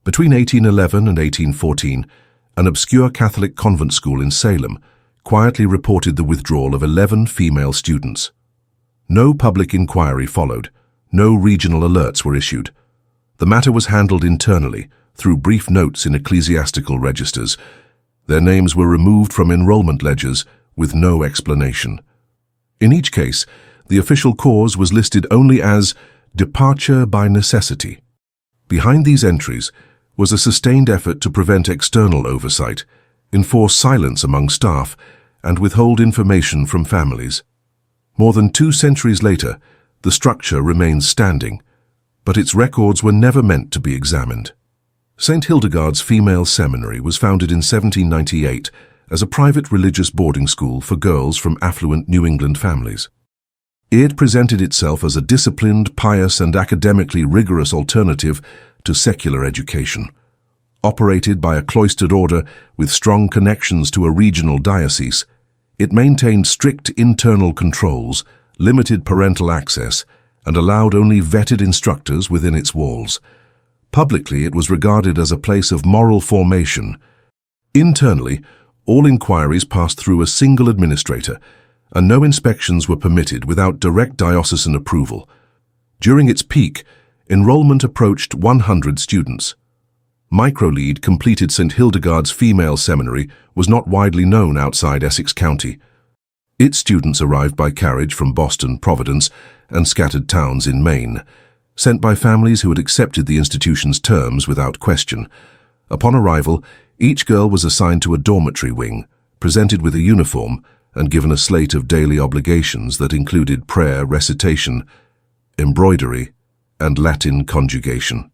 Between 1811 and 1814, an obscure Catholic convent school in Salem quietly reported the withdrawal of 11 female students. No public inquiry followed. No regional alerts were issued. The matter was handled internally through brief notes in ecclesiastical registers. Their names were removed from enrollment ledgers with no explanation. In each case, the official cause was listed only as departure by necessity. Behind these entries was a sustained effort to prevent external oversight, enforce silence among staff, and withhold information from families. More than 2 centuries later, the structure remains standing, but its records were never meant to be examined. St. Hildegard's Female Seminary was founded in 1798 as a private religious boarding school for girls from affluent New England families. It presented itself as a disciplined, pious, and academically rigorous alternative to secular education. Operated by a cloistered order with strong connections to a regional diocese, it maintained strict internal controls, limited parental access, and allowed only vetted instructors within its walls. Publicly, it was regarded as a place of moral formation. Internally, all inquiries passed through a single administrator, and no inspections were permitted without direct diocesan approval. During its peak, enrollment approached 100 students. Microlead completed St. Hildegard's Female Seminary was not widely known outside Essex County. Its students arrived by carriage from Boston, Providence, and scattered towns in Maine, sent by families who had accepted the institution's terms without question. Upon arrival, each girl was assigned to a dormitory wing, presented with a uniform, and given a slate of daily obligations that included prayer, recitation, embroidery, and Latin conjugation.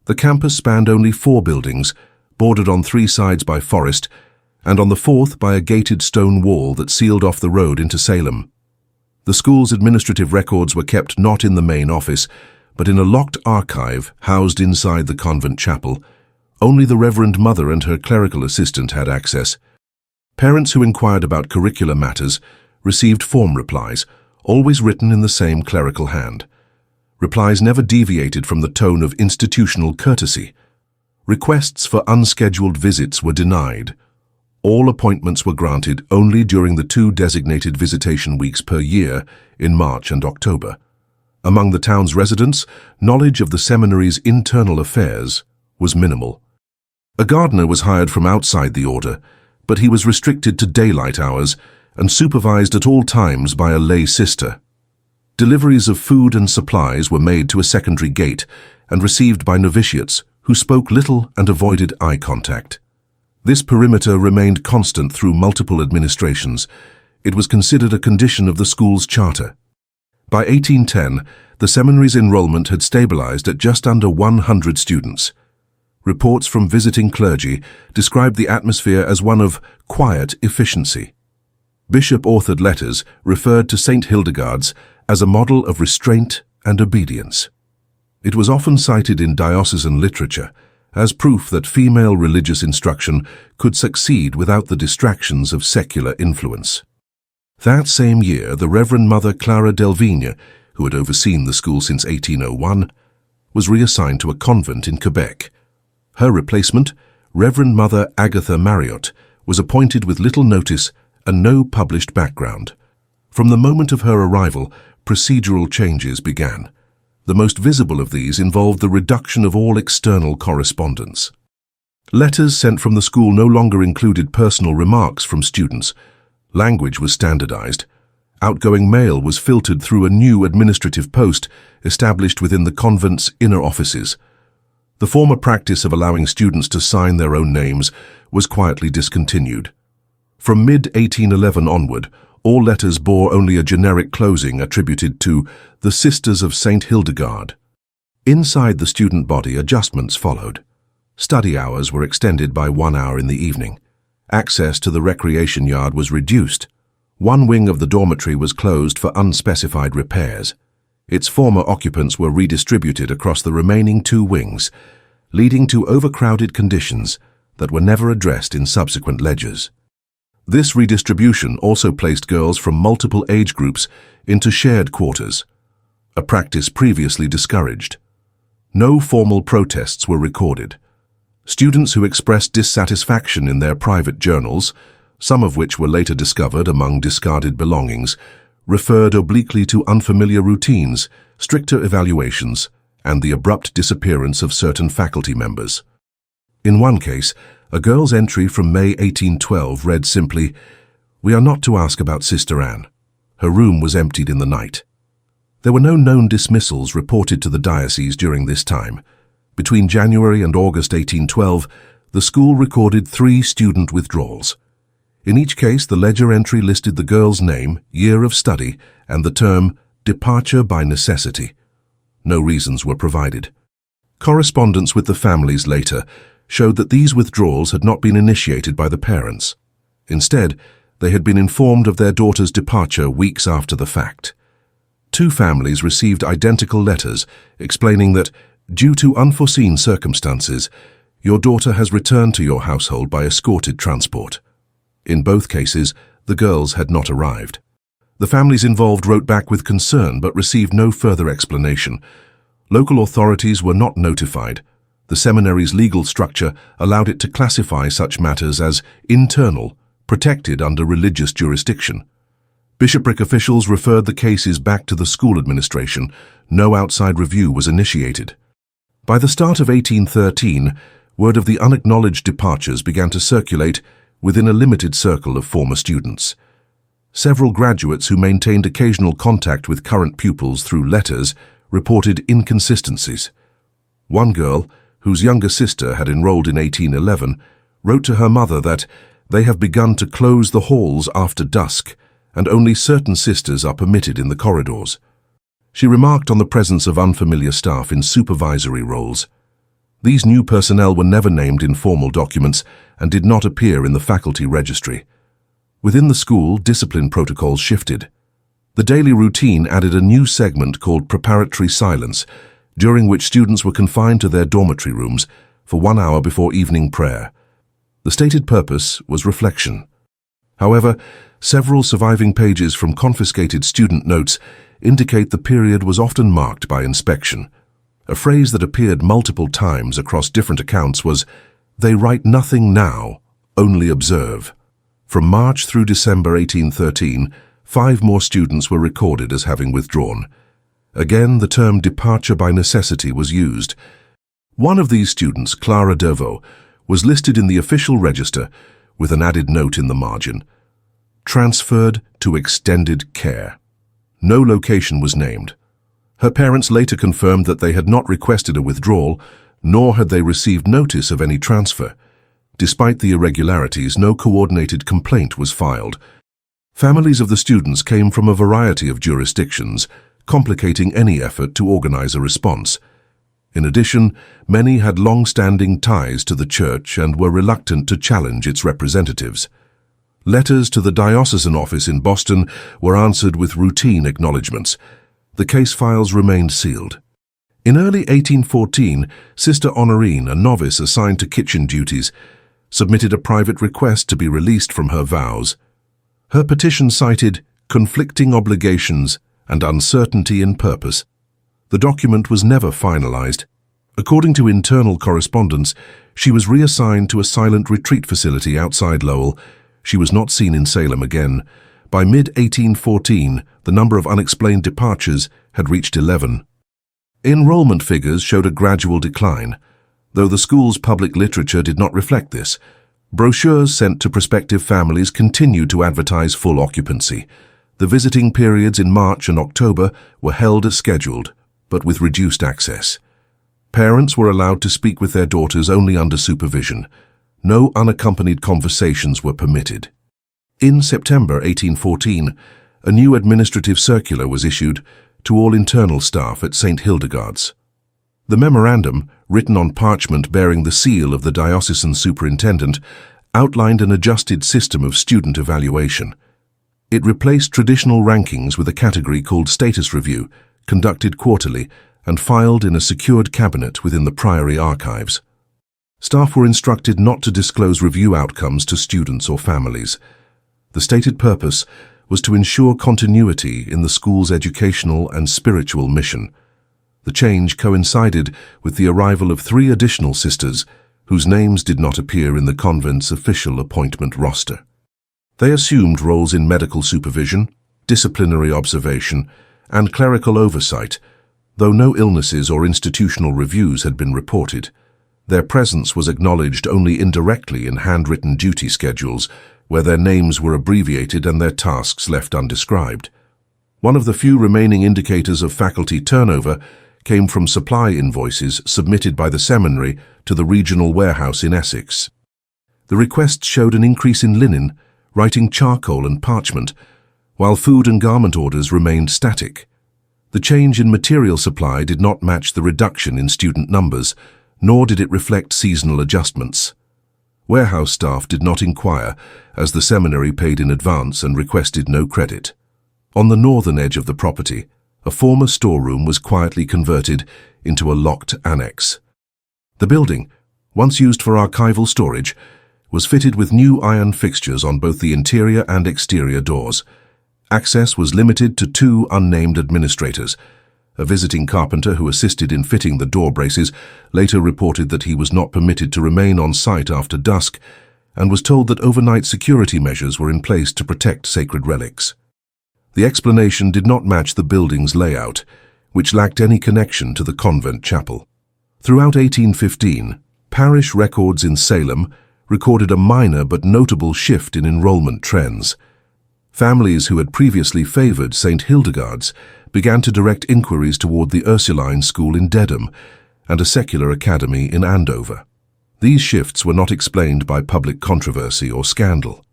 The campus spanned only 4 buildings, bordered on 3 sides by forest, and on the 4th by a gated stone wall that sealed off the road into Salem. The school's administrative records were kept not in the main office, but in a locked archive housed inside the convent chapel. Only the Reverend Mother and her clerical assistant had access. Parents who inquired about curricular matters received form replies, always written in the same clerical hand. Replies never deviated from the tone of institutional courtesy. Requests for unscheduled visits were denied. All appointments were granted only during the 2 designated visitation weeks per year in March and October. Among the town's residents, knowledge of the seminary's internal affairs was minimal. A gardener was hired from outside the order, but he was restricted to daylight hours and supervised at all times by a lay sister. Deliveries of food and supplies were made to a secondary gate and received by novitiates who spoke little and avoided eye contact. This perimeter remained constant through multiple administrations. It was considered a condition of the school's charter. By 1810, the seminary's enrollment had stabilized at just under 100 students. Reports from visiting clergy described the atmosphere as one of quiet efficiency. Bishop-authored letters referred to St. Hildegard's as a model of restraint and obedience. It was often cited in diocesan literature as proof that female religious instruction could succeed without the distractions of secular influence. That same year, the Reverend Mother Clara Delvigne, who had overseen the school since 1801, was reassigned to a convent in Quebec. Her replacement, Reverend Mother Agatha Marriott, was appointed with little notice and no published background. From the moment of her arrival, procedural changes began. The most visible of these involved the reduction of all external correspondence. Letters sent from the school no longer included personal remarks from students. Language was standardized. Outgoing mail was filtered through a new administrative post established within the convent's inner offices. The former practice of allowing students to sign their own names was quietly discontinued. From mid-1811 onward, all letters bore only a generic closing attributed to the Sisters of St. Hildegard. Inside the student body, adjustments followed. Study hours were extended by 1 hour in the evening. Access to the recreation yard was reduced. One wing of the dormitory was closed for unspecified repairs. Its former occupants were redistributed across the remaining 2 wings, leading to overcrowded conditions that were never addressed in subsequent ledgers. This redistribution also placed girls from multiple age groups into shared quarters, a practice previously discouraged. No formal protests were recorded. Students who expressed dissatisfaction in their private journals, some of which were later discovered among discarded belongings, referred obliquely to unfamiliar routines, stricter evaluations, and the abrupt disappearance of certain faculty members. In one case, a girl's entry from May 1812 read simply, "We are not to ask about Sister Anne. Her room was emptied in the night." There were no known dismissals reported to the diocese during this time. Between January and August 1812, the school recorded 3 student withdrawals. In each case, the ledger entry listed the girl's name, year of study, and the term departure by necessity. No reasons were provided. Correspondence with the families later showed that these withdrawals had not been initiated by the parents. Instead, they had been informed of their daughter's departure weeks after the fact. 2 families received identical letters explaining that, due to unforeseen circumstances, your daughter has returned to your household by escorted transport. In both cases, the girls had not arrived. The families involved wrote back with concern but received no further explanation. Local authorities were not notified. The seminary's legal structure allowed it to classify such matters as internal, protected under religious jurisdiction. Bishopric officials referred the cases back to the school administration. No outside review was initiated. By the start of 1813, word of the unacknowledged departures began to circulate within a limited circle of former students. Several graduates who maintained occasional contact with current pupils through letters reported inconsistencies. One girl, whose younger sister had enrolled in 1811, wrote to her mother that they have begun to close the halls after dusk and only certain sisters are permitted in the corridors. She remarked on the presence of unfamiliar staff in supervisory roles. These new personnel were never named in formal documents and did not appear in the faculty registry. Within the school, discipline protocols shifted. The daily routine added a new segment called preparatory silence, during which students were confined to their dormitory rooms for 1 hour before evening prayer. The stated purpose was reflection. However, several surviving pages from confiscated student notes indicate the period was often marked by inspection. A phrase that appeared multiple times across different accounts was, "They write nothing now, only observe." From March through December 1813, 5 more students were recorded as having withdrawn. Again, the term departure by necessity was used. One of these students, Clara Dervaux, was listed in the official register with an added note in the margin, "Transferred to extended care." No location was named. Her parents later confirmed that they had not requested a withdrawal, nor had they received notice of any transfer. Despite the irregularities, no coordinated complaint was filed. Families of the students came from a variety of jurisdictions, complicating any effort to organize a response. In addition, many had long-standing ties to the church and were reluctant to challenge its representatives. Letters to the diocesan office in Boston were answered with routine acknowledgments. The case files remained sealed. In early 1814, Sister Honorine, a novice assigned to kitchen duties, submitted a private request to be released from her vows. Her petition cited conflicting obligations and uncertainty in purpose. The document was never finalized. According to internal correspondence, she was reassigned to a silent retreat facility outside Lowell. She was not seen in Salem again. By mid-1814, the number of unexplained departures had reached 11. Enrollment figures showed a gradual decline, though the school's public literature did not reflect this. Brochures sent to prospective families continued to advertise full occupancy. The visiting periods in March and October were held as scheduled, but with reduced access. Parents were allowed to speak with their daughters only under supervision. No unaccompanied conversations were permitted. In September 1814, a new administrative circular was issued to all internal staff at St. Hildegard's. The memorandum, written on parchment bearing the seal of the diocesan superintendent, outlined an adjusted system of student evaluation. It replaced traditional rankings with a category called status review, conducted quarterly and filed in a secured cabinet within the priory archives. Staff were instructed not to disclose review outcomes to students or families. The stated purpose was to ensure continuity in the school's educational and spiritual mission. The change coincided with the arrival of 3 additional sisters, whose names did not appear in the convent's official appointment roster. They assumed roles in medical supervision, disciplinary observation, and clerical oversight, though no illnesses or institutional reviews had been reported. Their presence was acknowledged only indirectly in handwritten duty schedules, where their names were abbreviated and their tasks left undescribed. One of the few remaining indicators of faculty turnover came from supply invoices submitted by the seminary to the regional warehouse in Essex. The requests showed an increase in linen, writing charcoal and parchment, while food and garment orders remained static. The change in material supply did not match the reduction in student numbers, nor did it reflect seasonal adjustments. Warehouse staff did not inquire, as the seminary paid in advance and requested no credit. On the northern edge of the property, a former storeroom was quietly converted into a locked annex. The building, once used for archival storage, was fitted with new iron fixtures on both the interior and exterior doors. Access was limited to 2 unnamed administrators. A visiting carpenter who assisted in fitting the door braces later reported that he was not permitted to remain on site after dusk and was told that overnight security measures were in place to protect sacred relics. The explanation did not match the building's layout, which lacked any connection to the convent chapel. Throughout 1815, parish records in Salem recorded a minor but notable shift in enrollment trends. Families who had previously favored St. Hildegard's began to direct inquiries toward the Ursuline school in Dedham and a secular academy in Andover. These shifts were not explained by public controversy or scandal.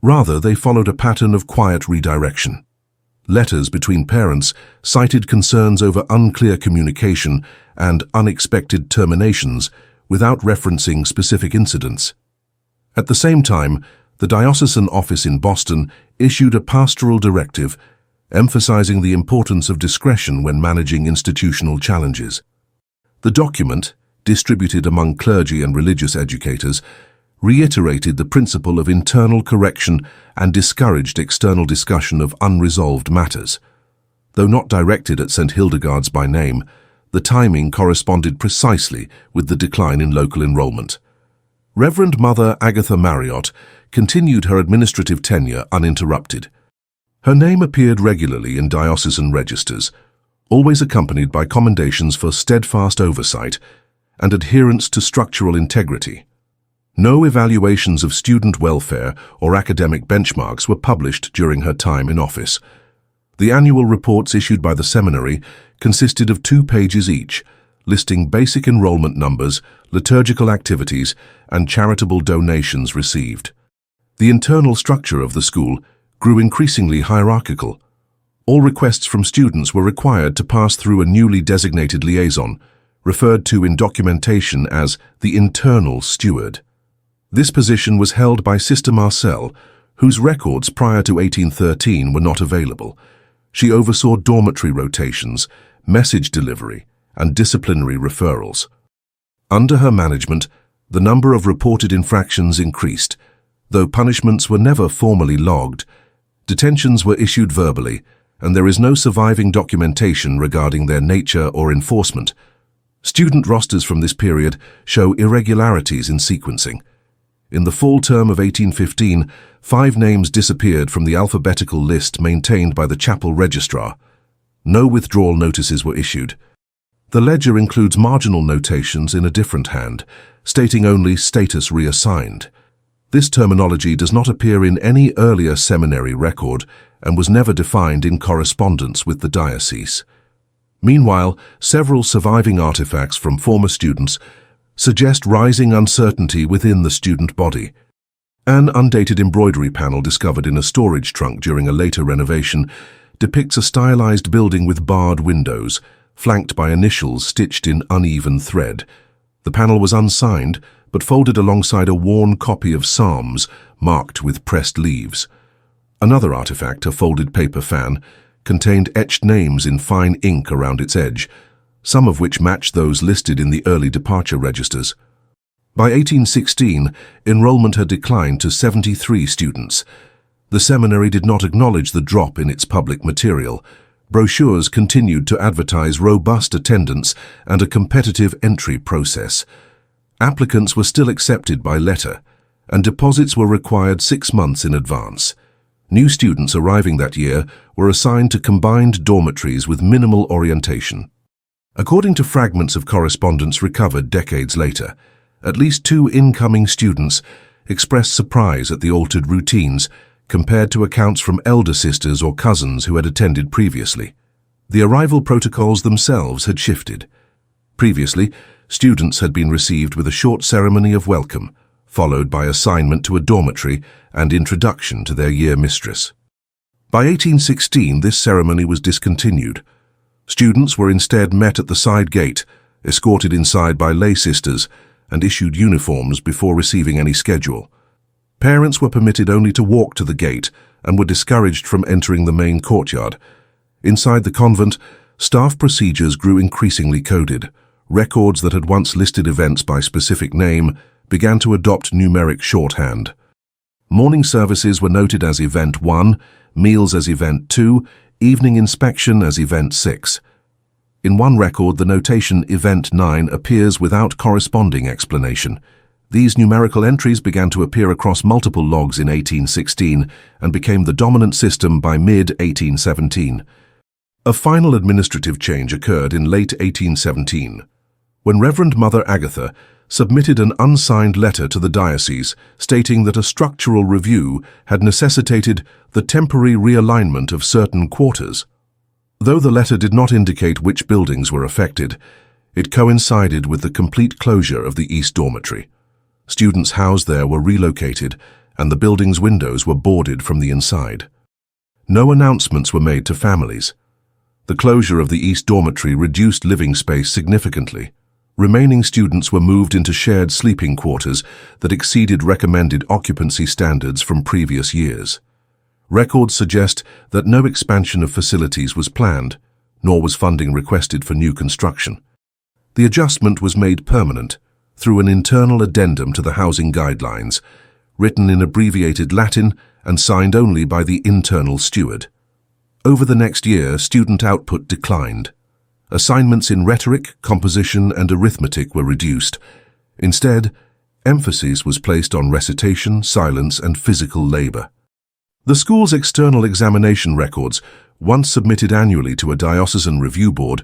Rather, they followed a pattern of quiet redirection. Letters between parents cited concerns over unclear communication and unexpected terminations without referencing specific incidents. At the same time, the diocesan office in Boston issued a pastoral directive emphasizing the importance of discretion when managing institutional challenges. The document, distributed among clergy and religious educators, reiterated the principle of internal correction and discouraged external discussion of unresolved matters. Though not directed at St. Hildegard's by name, the timing corresponded precisely with the decline in local enrollment. Reverend Mother Agatha Marriott continued her administrative tenure uninterrupted. Her name appeared regularly in diocesan registers, always accompanied by commendations for steadfast oversight and adherence to structural integrity. No evaluations of student welfare or academic benchmarks were published during her time in office. The annual reports issued by the seminary consisted of 2 pages each, listing basic enrollment numbers, liturgical activities, and charitable donations received. The internal structure of the school grew increasingly hierarchical. All requests from students were required to pass through a newly designated liaison, referred to in documentation as the internal steward. This position was held by Sister Marcel, whose records prior to 1813 were not available. She oversaw dormitory rotations, message delivery, and disciplinary referrals. Under her management, the number of reported infractions increased. Though punishments were never formally logged, detentions were issued verbally, and there is no surviving documentation regarding their nature or enforcement. Student rosters from this period show irregularities in sequencing. In the fall term of 1815, 5 names disappeared from the alphabetical list maintained by the chapel registrar. No withdrawal notices were issued. The ledger includes marginal notations in a different hand, stating only status reassigned. This terminology does not appear in any earlier seminary record and was never defined in correspondence with the diocese. Meanwhile, several surviving artifacts from former students suggest rising uncertainty within the student body. An undated embroidery panel discovered in a storage trunk during a later renovation depicts a stylized building with barred windows, flanked by initials stitched in uneven thread. The panel was unsigned, but folded alongside a worn copy of Psalms marked with pressed leaves. Another artifact, a folded paper fan, contained etched names in fine ink around its edge, some of which matched those listed in the early departure registers. By 1816, enrollment had declined to 73 students. The seminary did not acknowledge the drop in its public material. Brochures continued to advertise robust attendance and a competitive entry process. Applicants were still accepted by letter, and deposits were required 6 months in advance. New students arriving that year were assigned to combined dormitories with minimal orientation. According to fragments of correspondence recovered decades later, at least 2 incoming students expressed surprise at the altered routines compared to accounts from elder sisters or cousins who had attended previously. The arrival protocols themselves had shifted. Previously, students had been received with a short ceremony of welcome, followed by assignment to a dormitory and introduction to their year mistress. By 1816, this ceremony was discontinued. Students were instead met at the side gate, escorted inside by lay sisters, and issued uniforms before receiving any schedule. Parents were permitted only to walk to the gate and were discouraged from entering the main courtyard. Inside the convent, staff procedures grew increasingly coded. Records that had once listed events by specific name began to adopt numeric shorthand. Morning services were noted as Event 1, meals as Event 2, evening inspection as Event 6. In one record, the notation Event 9 appears without corresponding explanation. These numerical entries began to appear across multiple logs in 1816 and became the dominant system by mid-1817. A final administrative change occurred in late 1817, when Reverend Mother Agatha submitted an unsigned letter to the diocese stating that a structural review had necessitated the temporary realignment of certain quarters. Though the letter did not indicate which buildings were affected, it coincided with the complete closure of the East Dormitory. Students housed there were relocated, and the building's windows were boarded from the inside. No announcements were made to families. The closure of the East Dormitory reduced living space significantly. Remaining students were moved into shared sleeping quarters that exceeded recommended occupancy standards from previous years. Records suggest that no expansion of facilities was planned, nor was funding requested for new construction. The adjustment was made permanent through an internal addendum to the housing guidelines, written in abbreviated Latin and signed only by the internal steward. Over the next year, student output declined. Assignments in rhetoric, composition, and arithmetic were reduced. Instead, emphasis was placed on recitation, silence, and physical labor. The school's external examination records, once submitted annually to a diocesan review board,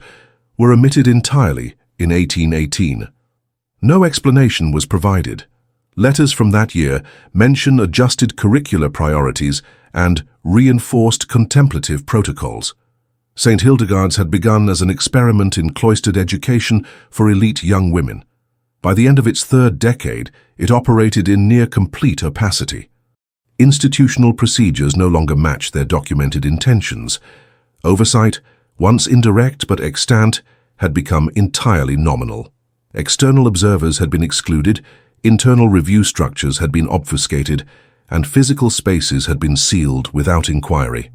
were omitted entirely in 1818. No explanation was provided. Letters from that year mention adjusted curricular priorities and reinforced contemplative protocols. St. Hildegard's had begun as an experiment in cloistered education for elite young women. By the end of its 3rd decade, it operated in near-complete opacity. Institutional procedures no longer matched their documented intentions. Oversight, once indirect but extant, had become entirely nominal. External observers had been excluded, internal review structures had been obfuscated, and physical spaces had been sealed without inquiry.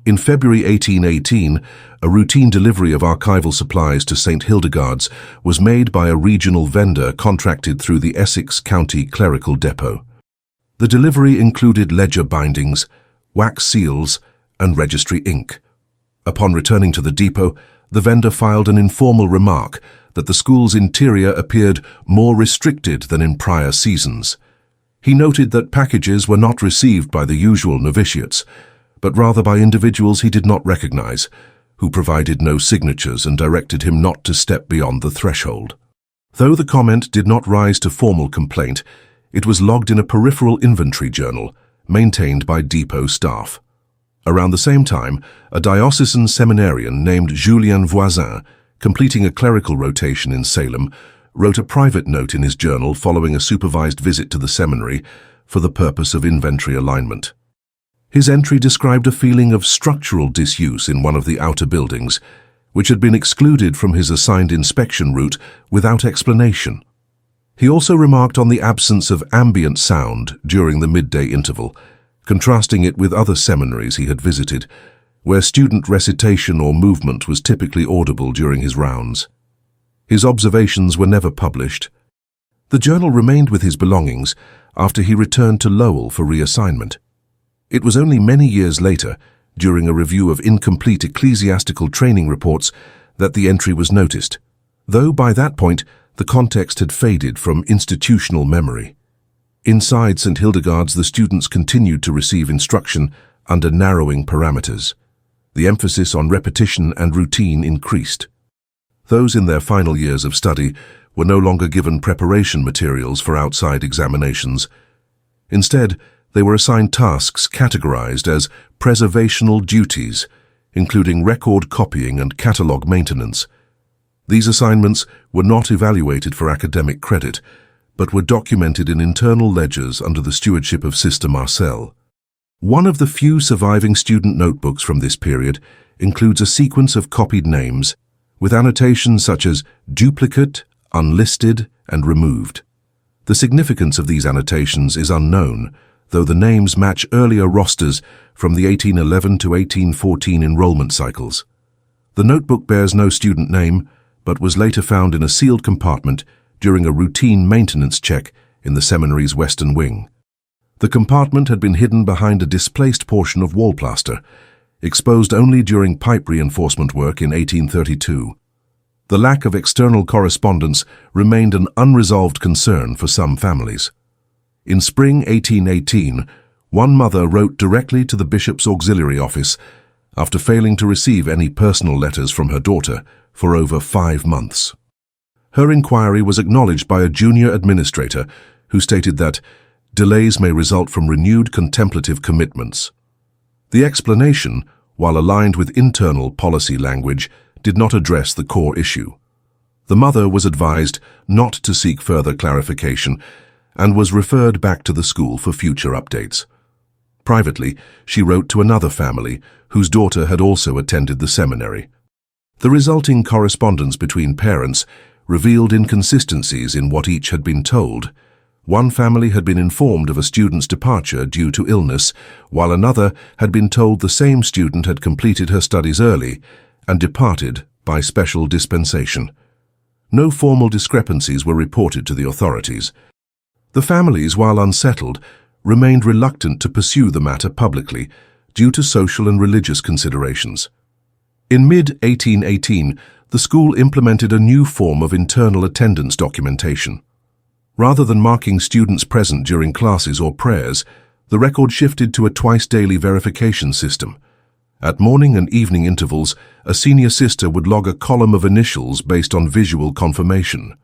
In February 1818, a routine delivery of archival supplies to St. Hildegard's was made by a regional vendor contracted through the Essex County Clerical Depot. The delivery included ledger bindings, wax seals, and registry ink. Upon returning to the depot, the vendor filed an informal remark that the school's interior appeared more restricted than in prior seasons. He noted that packages were not received by the usual novitiates, but rather by individuals he did not recognize, who provided no signatures and directed him not to step beyond the threshold. Though the comment did not rise to formal complaint, it was logged in a peripheral inventory journal maintained by depot staff. Around the same time, a diocesan seminarian named Julien Voisin, completing a clerical rotation in Salem, wrote a private note in his journal following a supervised visit to the seminary for the purpose of inventory alignment. His entry described a feeling of structural disuse in one of the outer buildings, which had been excluded from his assigned inspection route without explanation. He also remarked on the absence of ambient sound during the midday interval, contrasting it with other seminaries he had visited, where student recitation or movement was typically audible during his rounds. His observations were never published. The journal remained with his belongings after he returned to Lowell for reassignment. It was only many years later, during a review of incomplete ecclesiastical training reports, that the entry was noticed, though by that point The context had faded from institutional memory. Inside St. Hildegard's, the students continued to receive instruction under narrowing parameters. The emphasis on repetition and routine increased. Those in their final years of study were no longer given preparation materials for outside examinations. Instead, they were assigned tasks categorized as preservational duties, including record copying and catalogue maintenance. These assignments were not evaluated for academic credit, but were documented in internal ledgers under the stewardship of Sister Marcel. One of the few surviving student notebooks from this period includes a sequence of copied names, with annotations such as duplicate, unlisted, and removed. The significance of these annotations is unknown, though the names match earlier rosters from the 1811 to 1814 enrollment cycles. The notebook bears no student name, but was later found in a sealed compartment during a routine maintenance check in the seminary's western wing. The compartment had been hidden behind a displaced portion of wall plaster, exposed only during pipe reinforcement work in 1832. The lack of external correspondence remained an unresolved concern for some families. In spring 1818, one mother wrote directly to the bishop's auxiliary office after failing to receive any personal letters from her daughter for over 5 months. Her inquiry was acknowledged by a junior administrator who stated that delays may result from renewed contemplative commitments. The explanation, while aligned with internal policy language, did not address the core issue. The mother was advised not to seek further clarification and was referred back to the school for future updates. Privately, she wrote to another family whose daughter had also attended the seminary. The resulting correspondence between parents revealed inconsistencies in what each had been told. One family had been informed of a student's departure due to illness, while another had been told the same student had completed her studies early and departed by special dispensation. No formal discrepancies were reported to the authorities. The families, while unsettled, remained reluctant to pursue the matter publicly due to social and religious considerations. In mid-1818, the school implemented a new form of internal attendance documentation. Rather than marking students present during classes or prayers, the record shifted to a twice-daily verification system. At morning and evening intervals, a senior sister would log a column of initials based on visual confirmation.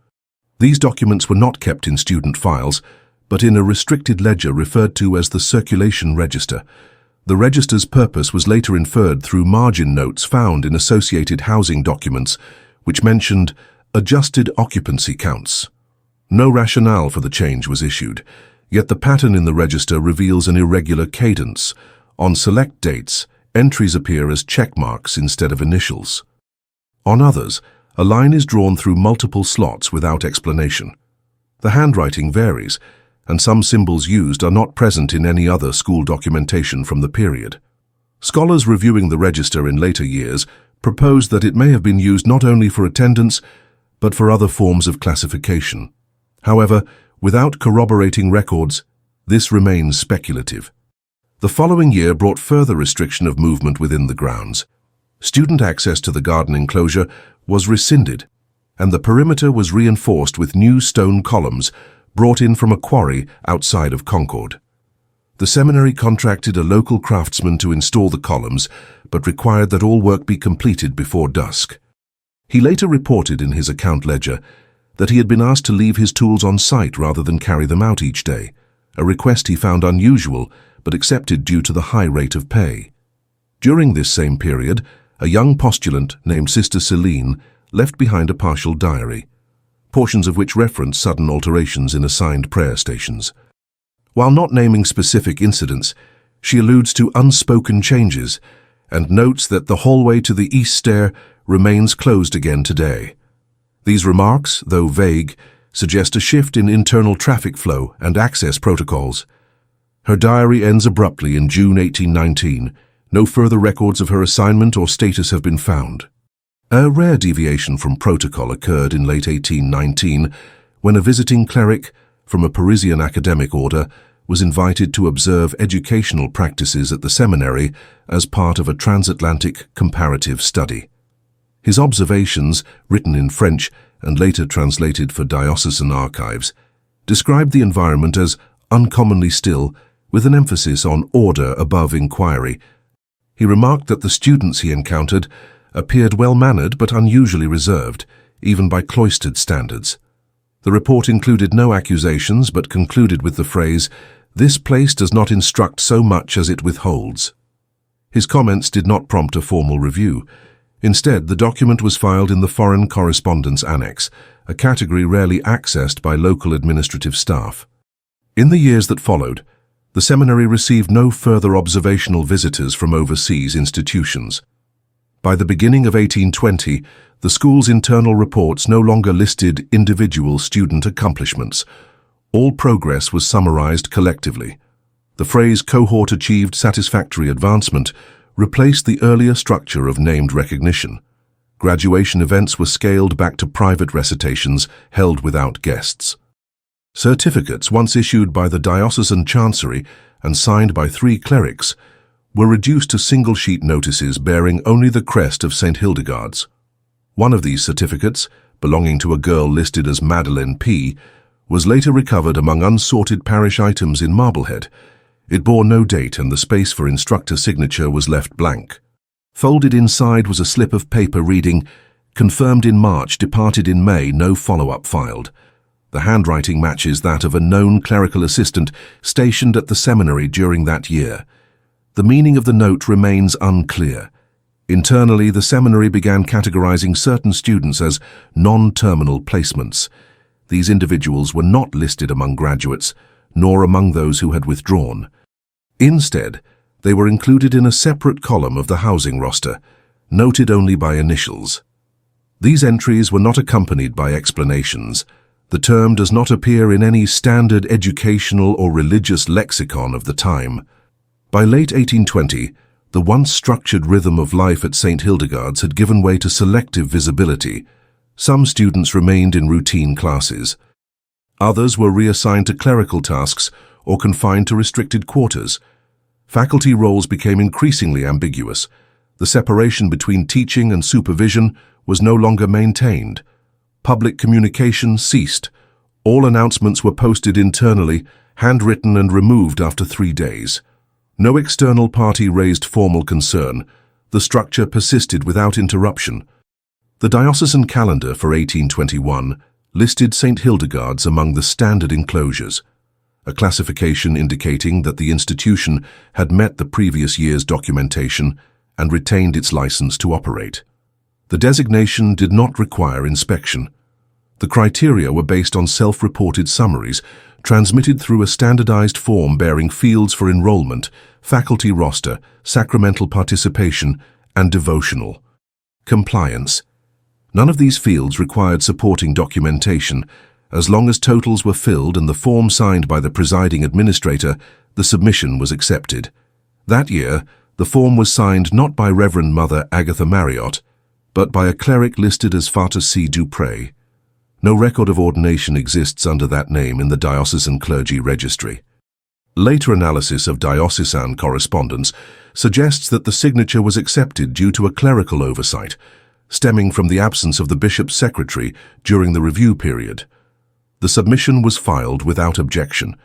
These documents were not kept in student files, but in a restricted ledger referred to as the circulation register. The register's purpose was later inferred through margin notes found in associated housing documents, which mentioned adjusted occupancy counts. No rationale for the change was issued, yet the pattern in the register reveals an irregular cadence. On select dates, entries appear as check marks instead of initials. On others, a line is drawn through multiple slots without explanation. The handwriting varies, and some symbols used are not present in any other school documentation from the period. Scholars reviewing the register in later years proposed that it may have been used not only for attendance, but for other forms of classification. However, without corroborating records, this remains speculative. The following year brought further restriction of movement within the grounds. Student access to the garden enclosure was rescinded, and the perimeter was reinforced with new stone columns brought in from a quarry outside of Concord. The seminary contracted a local craftsman to install the columns, but required that all work be completed before dusk. He later reported in his account ledger that he had been asked to leave his tools on site rather than carry them out each day, a request he found unusual but accepted due to the high rate of pay. During this same period, a young postulant named Sister Celine left behind a partial diary, portions of which reference sudden alterations in assigned prayer stations. While not naming specific incidents, she alludes to unspoken changes and notes that the hallway to the east stair remains closed again today. These remarks, though vague, suggest a shift in internal traffic flow and access protocols. Her diary ends abruptly in June 1819. No further records of her assignment or status have been found. A rare deviation from protocol occurred in late 1819 when a visiting cleric from a Parisian academic order was invited to observe educational practices at the seminary as part of a transatlantic comparative study. His observations, written in French, and later translated for diocesan archives, described the environment as uncommonly still, with an emphasis on order above inquiry. He remarked that the students he encountered appeared well-mannered but unusually reserved, even by cloistered standards. The report included no accusations but concluded with the phrase, "This place does not instruct so much as it withholds." His comments did not prompt a formal review. Instead, the document was filed in the Foreign Correspondence Annex, a category rarely accessed by local administrative staff. In the years that followed, the seminary received no further observational visitors from overseas institutions. By the beginning of 1820, the school's internal reports no longer listed individual student accomplishments. All progress was summarized collectively. The phrase "cohort achieved satisfactory advancement" replaced the earlier structure of named recognition. Graduation events were scaled back to private recitations held without guests. Certificates, once issued by the diocesan chancery and signed by 3 clerics, were reduced to single-sheet notices bearing only the crest of St. Hildegard's. One of these certificates, belonging to a girl listed as Madeleine P., was later recovered among unsorted parish items in Marblehead. It bore no date and the space for instructor signature was left blank. Folded inside was a slip of paper reading, "Confirmed in March, departed in May, no follow-up filed." The handwriting matches that of a known clerical assistant stationed at the seminary during that year. The meaning of the note remains unclear. Internally, the seminary began categorizing certain students as non-terminal placements. These individuals were not listed among graduates, nor among those who had withdrawn. Instead, they were included in a separate column of the housing roster, noted only by initials. These entries were not accompanied by explanations. The term does not appear in any standard educational or religious lexicon of the time. By late 1820, the once structured rhythm of life at St. Hildegard's had given way to selective visibility. Some students remained in routine classes. Others were reassigned to clerical tasks or confined to restricted quarters. Faculty roles became increasingly ambiguous. The separation between teaching and supervision was no longer maintained. Public communication ceased. All announcements were posted internally, handwritten and removed after 3 days. No external party raised formal concern. The structure persisted without interruption. The diocesan calendar for 1821 listed St. Hildegard's among the standard enclosures, a classification indicating that the institution had met the previous year's documentation and retained its license to operate. The designation did not require inspection. The criteria were based on self-reported summaries, transmitted through a standardized form bearing fields for enrollment, faculty roster, sacramental participation, and devotional. Compliance. None of these fields required supporting documentation. As long as totals were filled and the form signed by the presiding administrator, the submission was accepted. That year, the form was signed not by Reverend Mother Agatha Marriott, but by a cleric listed as Frater C. Dupré. No record of ordination exists under that name in the diocesan clergy registry. Later analysis of diocesan correspondence suggests that the signature was accepted due to a clerical oversight, stemming from the absence of the bishop's secretary during the review period. The submission was filed without objection.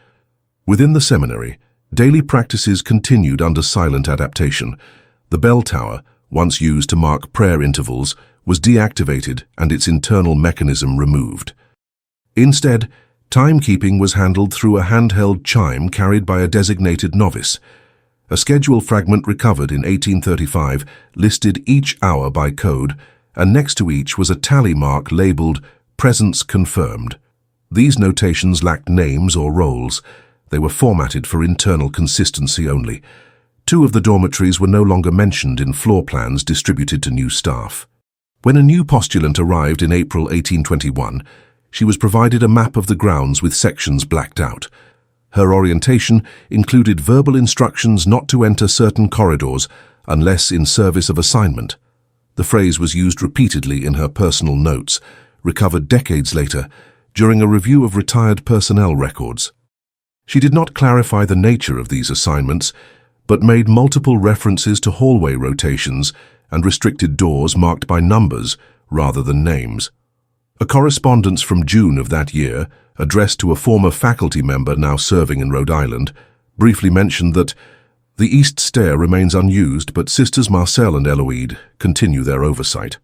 Within the seminary, daily practices continued under silent adaptation. The bell tower, once used to mark prayer intervals, was deactivated and its internal mechanism removed. Instead, timekeeping was handled through a handheld chime carried by a designated novice. A schedule fragment recovered in 1835 listed each hour by code, and next to each was a tally mark labeled "Presence Confirmed." These notations lacked names or roles. They were formatted for internal consistency only. 2 of the dormitories were no longer mentioned in floor plans distributed to new staff. When a new postulant arrived in April 1821, she was provided a map of the grounds with sections blacked out. Her orientation included verbal instructions not to enter certain corridors unless in service of assignment. The phrase was used repeatedly in her personal notes, recovered decades later during a review of retired personnel records. She did not clarify the nature of these assignments, but made multiple references to hallway rotations and restricted doors marked by numbers rather than names. A correspondence from June of that year, addressed to a former faculty member now serving in Rhode Island, briefly mentioned that the east stair remains unused, but Sisters Marcel and Eloide continue their oversight.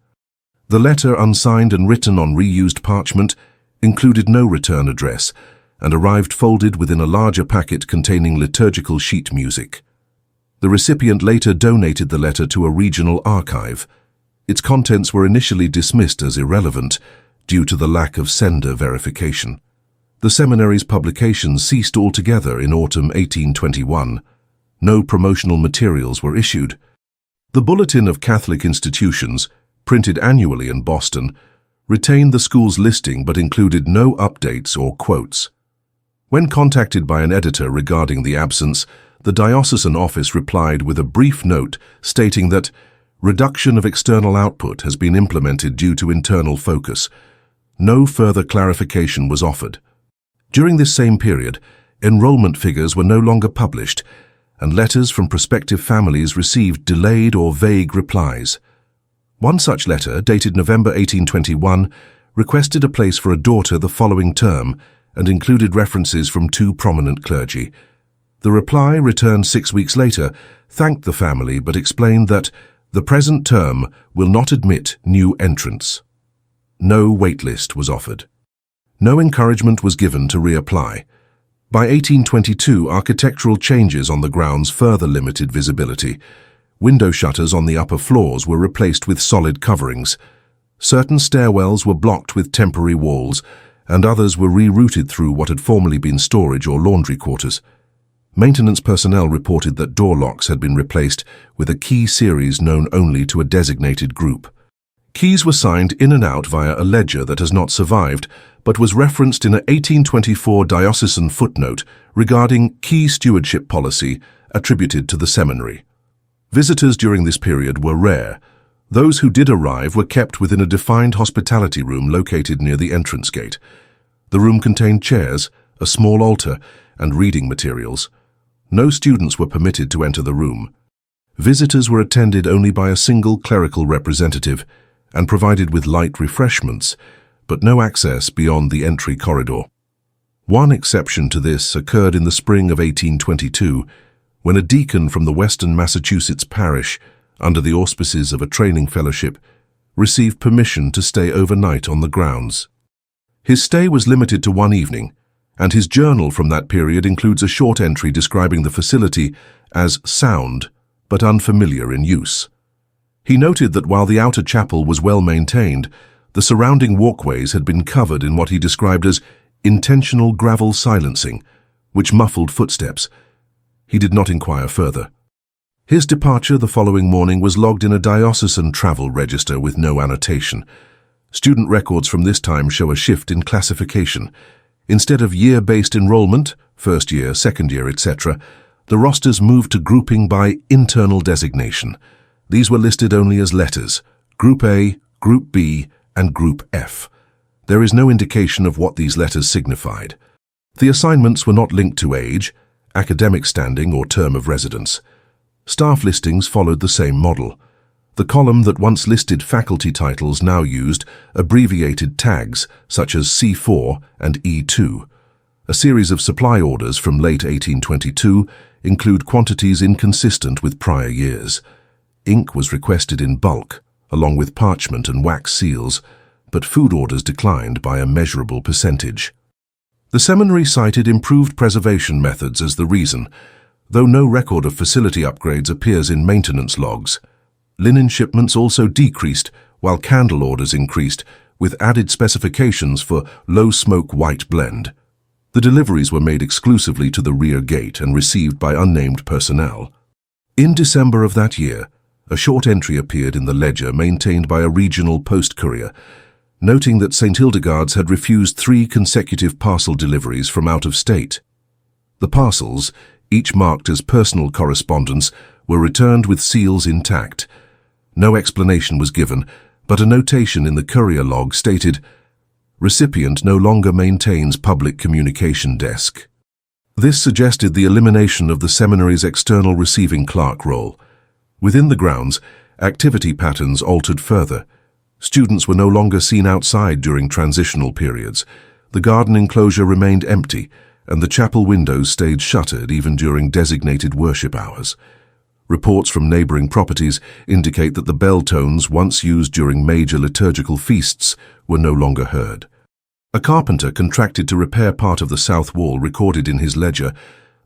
The letter, unsigned and written on reused parchment, included no return address and arrived folded within a larger packet containing liturgical sheet music. The recipient later donated the letter to a regional archive. Its contents were initially dismissed as irrelevant due to the lack of sender verification. The seminary's publications ceased altogether in autumn 1821. No promotional materials were issued. The Bulletin of Catholic Institutions, printed annually in Boston, retained the school's listing but included no updates or quotes. When contacted by an editor regarding the absence, the diocesan office replied with a brief note stating that reduction of external output has been implemented due to internal focus. No further clarification was offered. During this same period, enrollment figures were no longer published, and letters from prospective families received delayed or vague replies. One such letter, dated November 1821, requested a place for a daughter the following term and included references from two prominent clergy. The reply, returned 6 weeks later, thanked the family but explained that the present term will not admit new entrants. No waitlist was offered. No encouragement was given to reapply. By 1822, architectural changes on the grounds further limited visibility. Window shutters on the upper floors were replaced with solid coverings. Certain stairwells were blocked with temporary walls, and others were rerouted through what had formerly been storage or laundry quarters. Maintenance personnel reported that door locks had been replaced with a key series known only to a designated group. Keys were signed in and out via a ledger that has not survived, but was referenced in an 1824 diocesan footnote regarding key stewardship policy attributed to the seminary. Visitors during this period were rare. Those who did arrive were kept within a defined hospitality room located near the entrance gate. The room contained chairs, a small altar, and reading materials. No students were permitted to enter the room. Visitors were attended only by a single clerical representative and provided with light refreshments, but no access beyond the entry corridor. One exception to this occurred in the spring of 1822, when a deacon from the Western Massachusetts parish, under the auspices of a training fellowship, received permission to stay overnight on the grounds. His stay was limited to one evening, and his journal from that period includes a short entry describing the facility as sound but unfamiliar in use. He noted that while the outer chapel was well maintained, the surrounding walkways had been covered in what he described as intentional gravel silencing, which muffled footsteps. He did not inquire further. His departure the following morning was logged in a diocesan travel register with no annotation. Student records from this time show a shift in classification. Instead of year-based enrollment, first year, second year, etc., the rosters moved to grouping by internal designation. These were listed only as letters: Group A, Group B, and Group F. There is no indication of what these letters signified. The assignments were not linked to age, academic standing, or term of residence. Staff listings followed the same model. The column that once listed faculty titles now used abbreviated tags such as C4 and E2. A series of supply orders from late 1822 include quantities inconsistent with prior years. Ink was requested in bulk, along with parchment and wax seals, but food orders declined by a measurable percentage. The seminary cited improved preservation methods as the reason, though no record of facility upgrades appears in maintenance logs. Linen shipments also decreased, while candle orders increased, with added specifications for low-smoke white blend. The deliveries were made exclusively to the rear gate and received by unnamed personnel. In December of that year, a short entry appeared in the ledger maintained by a regional post courier, noting that St. Hildegard's had refused 3 consecutive parcel deliveries from out of state. The parcels, each marked as personal correspondence, were returned with seals intact. No explanation was given, but a notation in the courier log stated, "Recipient no longer maintains public communication desk." This suggested the elimination of the seminary's external receiving clerk role. Within the grounds, activity patterns altered further. Students were no longer seen outside during transitional periods. The garden enclosure remained empty, and the chapel windows stayed shuttered even during designated worship hours. Reports from neighboring properties indicate that the bell tones once used during major liturgical feasts were no longer heard. A carpenter contracted to repair part of the south wall recorded in his ledger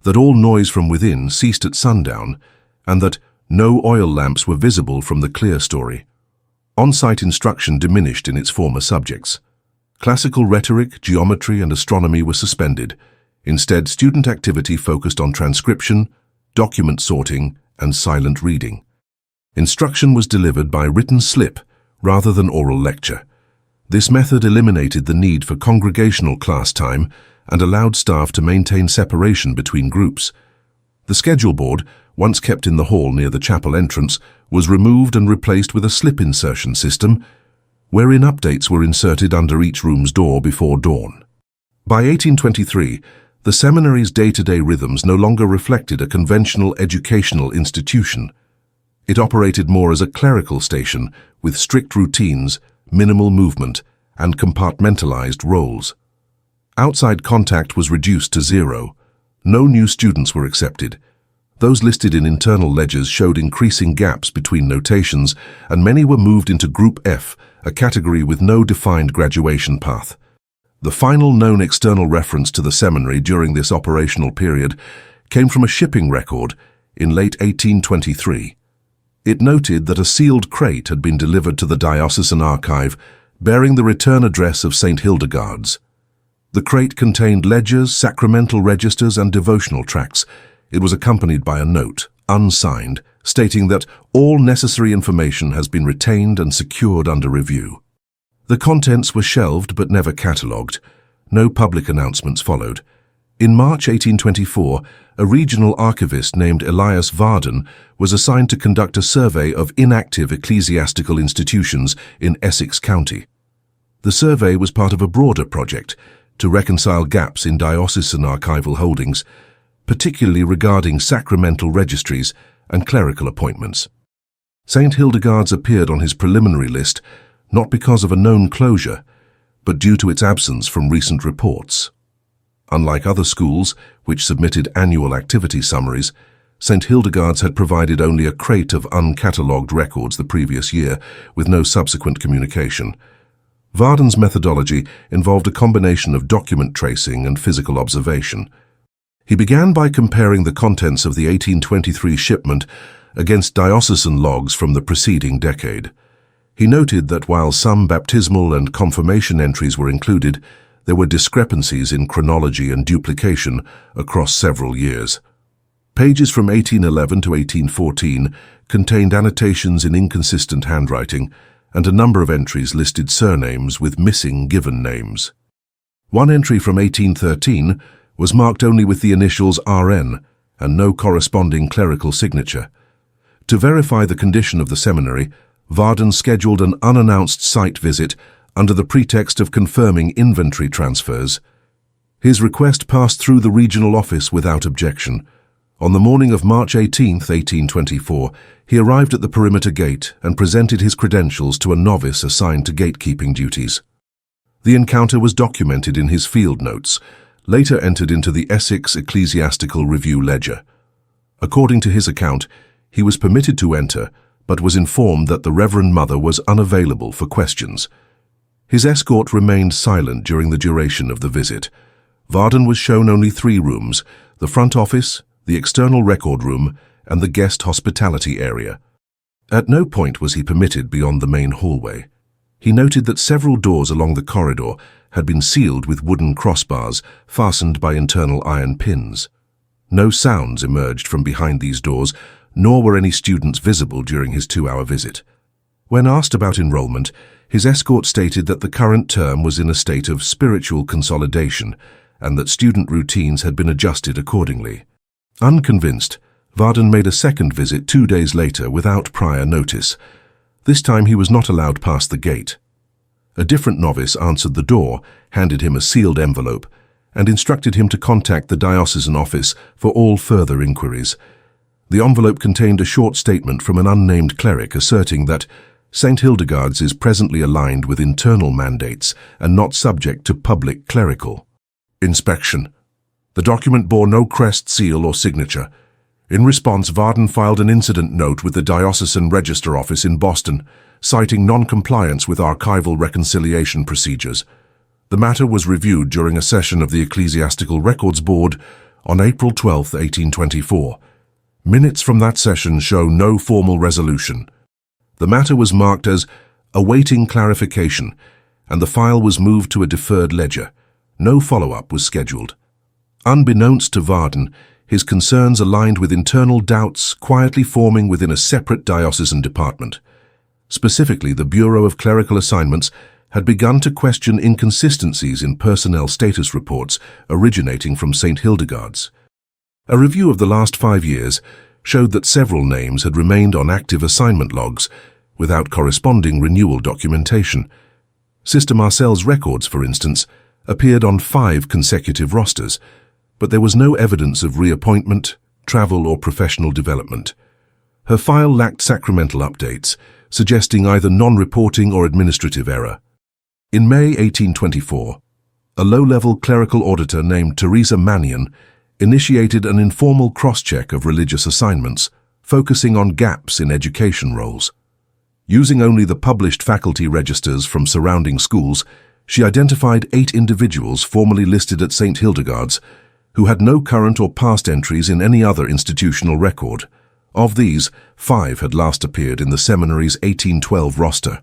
that all noise from within ceased at sundown and that no oil lamps were visible from the clerestory. On-site instruction diminished in its former subjects. Classical rhetoric, geometry, and astronomy were suspended. Instead, student activity focused on transcription, document sorting, and silent reading. Instruction was delivered by written slip rather than oral lecture. This method eliminated the need for congregational class time and allowed staff to maintain separation between groups. The schedule board, once kept in the hall near the chapel entrance, was removed and replaced with a slip insertion system, wherein updates were inserted under each room's door before dawn. By 1823, the seminary's day-to-day rhythms no longer reflected a conventional educational institution. It operated more as a clerical station with strict routines, minimal movement, and compartmentalized roles. Outside contact was reduced to zero. No new students were accepted. Those listed in internal ledgers showed increasing gaps between notations, and many were moved into Group F, a category with no defined graduation path. The final known external reference to the seminary during this operational period came from a shipping record in late 1823. It noted that a sealed crate had been delivered to the diocesan archive bearing the return address of St. Hildegard's. The crate contained ledgers, sacramental registers, and devotional tracts. It was accompanied by a note, unsigned, stating that all necessary information has been retained and secured under review. The contents were shelved but never catalogued. No public announcements followed. In March 1824, a regional archivist named Elias Varden was assigned to conduct a survey of inactive ecclesiastical institutions in Essex County. The survey was part of a broader project to reconcile gaps in diocesan archival holdings, particularly regarding sacramental registries and clerical appointments. St. Hildegard's appeared on his preliminary list not because of a known closure, but due to its absence from recent reports. Unlike other schools, which submitted annual activity summaries, St. Hildegard's had provided only a crate of uncatalogued records the previous year, with no subsequent communication. Varden's methodology involved a combination of document tracing and physical observation. He began by comparing the contents of the 1823 shipment against diocesan logs from the preceding decade. He noted that while some baptismal and confirmation entries were included, there were discrepancies in chronology and duplication across several years. Pages from 1811 to 1814 contained annotations in inconsistent handwriting, and a number of entries listed surnames with missing given names. One entry from 1813 was marked only with the initials RN and no corresponding clerical signature. To verify the condition of the seminary, Varden scheduled an unannounced site visit under the pretext of confirming inventory transfers. His request passed through the regional office without objection. On the morning of March 18, 1824, he arrived at the perimeter gate and presented his credentials to a novice assigned to gatekeeping duties. The encounter was documented in his field notes, later entered into the Essex Ecclesiastical Review Ledger. According to his account, he was permitted to enter, but was informed that the Reverend Mother was unavailable for questions. His escort remained silent during the duration of the visit. Varden was shown only 3 rooms: the front office, the external record room, and the guest hospitality area. At no point was he permitted beyond the main hallway. He noted that several doors along the corridor had been sealed with wooden crossbars fastened by internal iron pins. No sounds emerged from behind these doors, nor were any students visible during his 2-hour visit. When asked about enrollment, his escort stated that the current term was in a state of spiritual consolidation and that student routines had been adjusted accordingly. Unconvinced, Varden made a second visit 2 days later without prior notice. This time he was not allowed past the gate. A different novice answered the door, handed him a sealed envelope, and instructed him to contact the diocesan office for all further inquiries. The envelope contained a short statement from an unnamed cleric asserting that St. Hildegard's is presently aligned with internal mandates and not subject to public clerical inspection. The document bore no crest, seal, or signature. In response, Varden filed an incident note with the Diocesan Register Office in Boston, citing non-compliance with archival reconciliation procedures. The matter was reviewed during a session of the Ecclesiastical Records Board on April 12, 1824. Minutes from that session show no formal resolution. The matter was marked as awaiting clarification, and the file was moved to a deferred ledger. No follow-up was scheduled. Unbeknownst to Varden, his concerns aligned with internal doubts quietly forming within a separate diocesan department. Specifically, the Bureau of Clerical Assignments had begun to question inconsistencies in personnel status reports originating from St. Hildegard's. A review of the last 5 years showed that several names had remained on active assignment logs without corresponding renewal documentation. Sister Marcel's records, for instance, appeared on 5 consecutive rosters, but there was no evidence of reappointment, travel, or professional development. Her file lacked sacramental updates, suggesting either non-reporting or administrative error. In May 1824, a low-level clerical auditor named Teresa Mannion initiated an informal cross-check of religious assignments, focusing on gaps in education roles. Using only the published faculty registers from surrounding schools, she identified 8 individuals formerly listed at St. Hildegard's who had no current or past entries in any other institutional record. Of these, 5 had last appeared in the seminary's 1812 roster.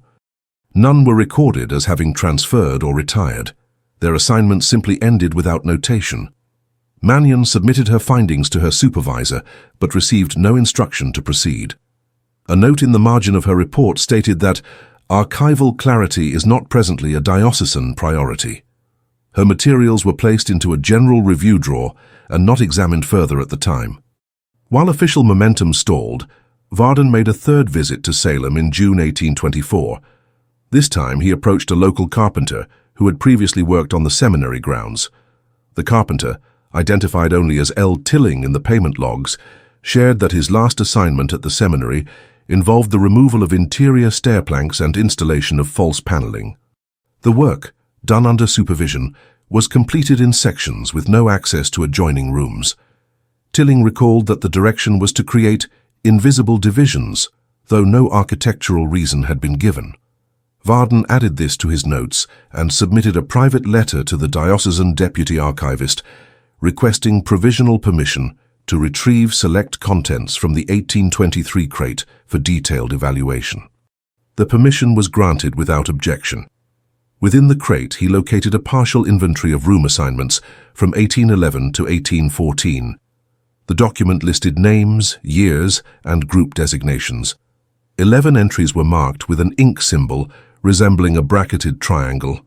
None were recorded as having transferred or retired. Their assignments simply ended without notation. Mannion submitted her findings to her supervisor, but received no instruction to proceed. A note in the margin of her report stated that archival clarity is not presently a diocesan priority. Her materials were placed into a general review drawer and not examined further at the time. While official momentum stalled, Varden made a 3rd visit to Salem in June 1824. This time he approached a local carpenter who had previously worked on the seminary grounds. The carpenter, identified only as L. Tilling in the payment logs, shared that his last assignment at the seminary involved the removal of interior stair planks and installation of false paneling. The work, done under supervision, was completed in sections with no access to adjoining rooms. Tilling recalled that the direction was to create invisible divisions, though no architectural reason had been given. Varden added this to his notes and submitted a private letter to the diocesan deputy archivist requesting provisional permission to retrieve select contents from the 1823 crate for detailed evaluation. The permission was granted without objection. Within the crate, he located a partial inventory of room assignments from 1811 to 1814. The document listed names, years, and group designations. 11 entries were marked with an ink symbol resembling a bracketed triangle.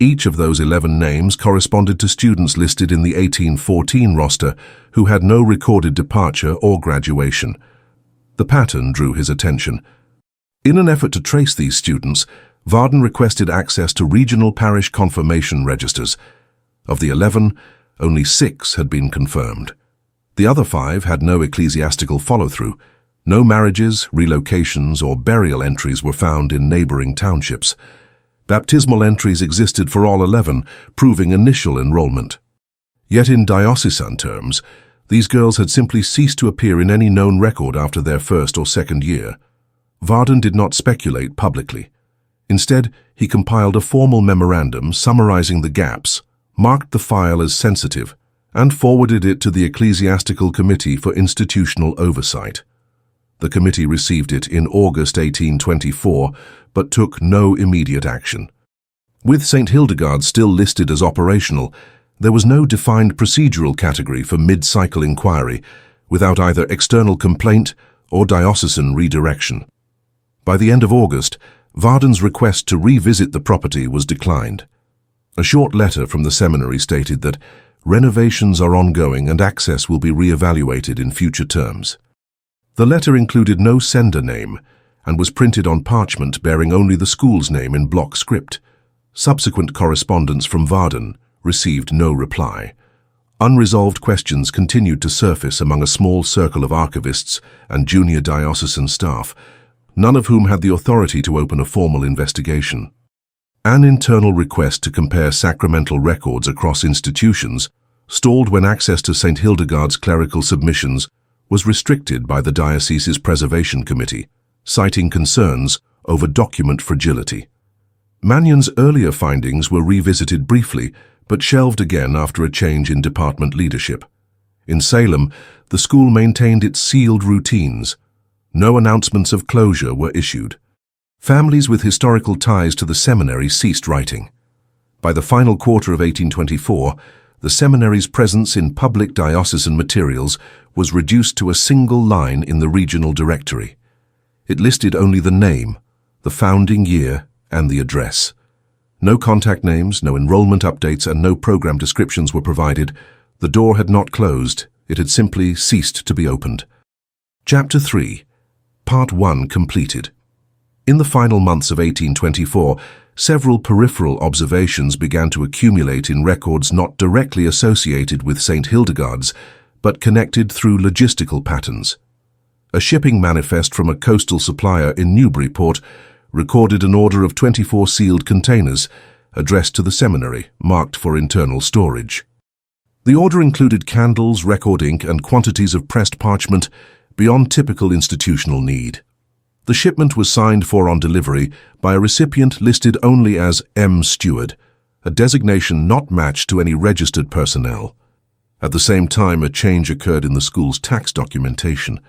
Each of those 11 names corresponded to students listed in the 1814 roster who had no recorded departure or graduation. The pattern drew his attention. In an effort to trace these students, Varden requested access to regional parish confirmation registers. Of the 11, only 6 had been confirmed. The other 5 had no ecclesiastical follow-through. No marriages, relocations, or burial entries were found in neighboring townships. Baptismal entries existed for all 11, proving initial enrollment. Yet in diocesan terms, these girls had simply ceased to appear in any known record after their 1st or 2nd year. Varden did not speculate publicly. Instead, he compiled a formal memorandum summarizing the gaps, marked the file as sensitive, and forwarded it to the Ecclesiastical Committee for Institutional Oversight. The committee received it in August 1824, but took no immediate action. With St. Hildegard still listed as operational, there was no defined procedural category for mid-cycle inquiry, without either external complaint or diocesan redirection. By the end of August, Varden's request to revisit the property was declined. A short letter from the seminary stated that renovations are ongoing and access will be re-evaluated in future terms. The letter included no sender name and was printed on parchment bearing only the school's name in block script. Subsequent correspondence from Varden received no reply. Unresolved questions continued to surface among a small circle of archivists and junior diocesan staff, none of whom had the authority to open a formal investigation. An internal request to compare sacramental records across institutions stalled when access to St. Hildegard's clerical submissions was restricted by the diocese's Preservation Committee, citing concerns over document fragility. Mannion's earlier findings were revisited briefly, but shelved again after a change in department leadership. In Salem, the school maintained its sealed routines. No announcements of closure were issued. Families with historical ties to the seminary ceased writing. By the final quarter of 1824, the seminary's presence in public diocesan materials was reduced to a single line in the regional directory. It listed only the name, the founding year, and the address. No contact names, no enrollment updates, and no program descriptions were provided. The door had not closed, it had simply ceased to be opened. Chapter 3. Part 1 completed. In the final months of 1824, several peripheral observations began to accumulate in records not directly associated with St. Hildegard's, but connected through logistical patterns. A shipping manifest from a coastal supplier in Newburyport recorded an order of 24 sealed containers addressed to the seminary, marked for internal storage. The order included candles, record ink, and quantities of pressed parchment beyond typical institutional need. The shipment was signed for on delivery by a recipient listed only as M. Steward, a designation not matched to any registered personnel. At the same time, a change occurred in the school's tax documentation.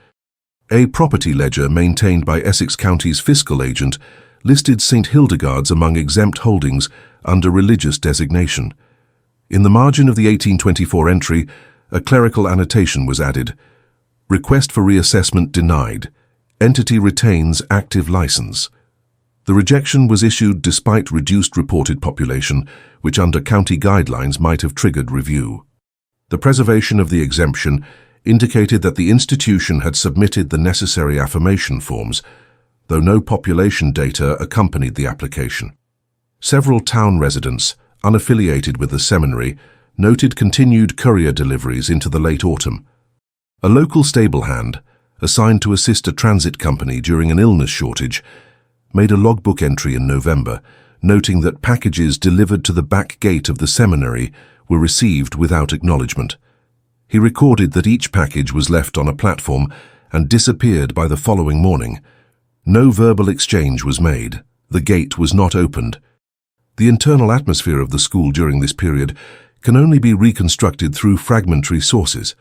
A property ledger maintained by Essex County's fiscal agent listed St. Hildegard's among exempt holdings under religious designation. In the margin of the 1824 entry, a clerical annotation was added. Request for reassessment denied. Entity retains active license. The rejection was issued despite reduced reported population, which under county guidelines might have triggered review. The preservation of the exemption indicated that the institution had submitted the necessary affirmation forms, though no population data accompanied the application. Several town residents, unaffiliated with the seminary, noted continued courier deliveries into the late autumn. A local stable hand, assigned to assist a transit company during an illness shortage, made a logbook entry in November, noting that packages delivered to the back gate of the seminary were received without acknowledgement. He recorded that each package was left on a platform and disappeared by the following morning. No verbal exchange was made. The gate was not opened. The internal atmosphere of the school during this period can only be reconstructed through fragmentary sources.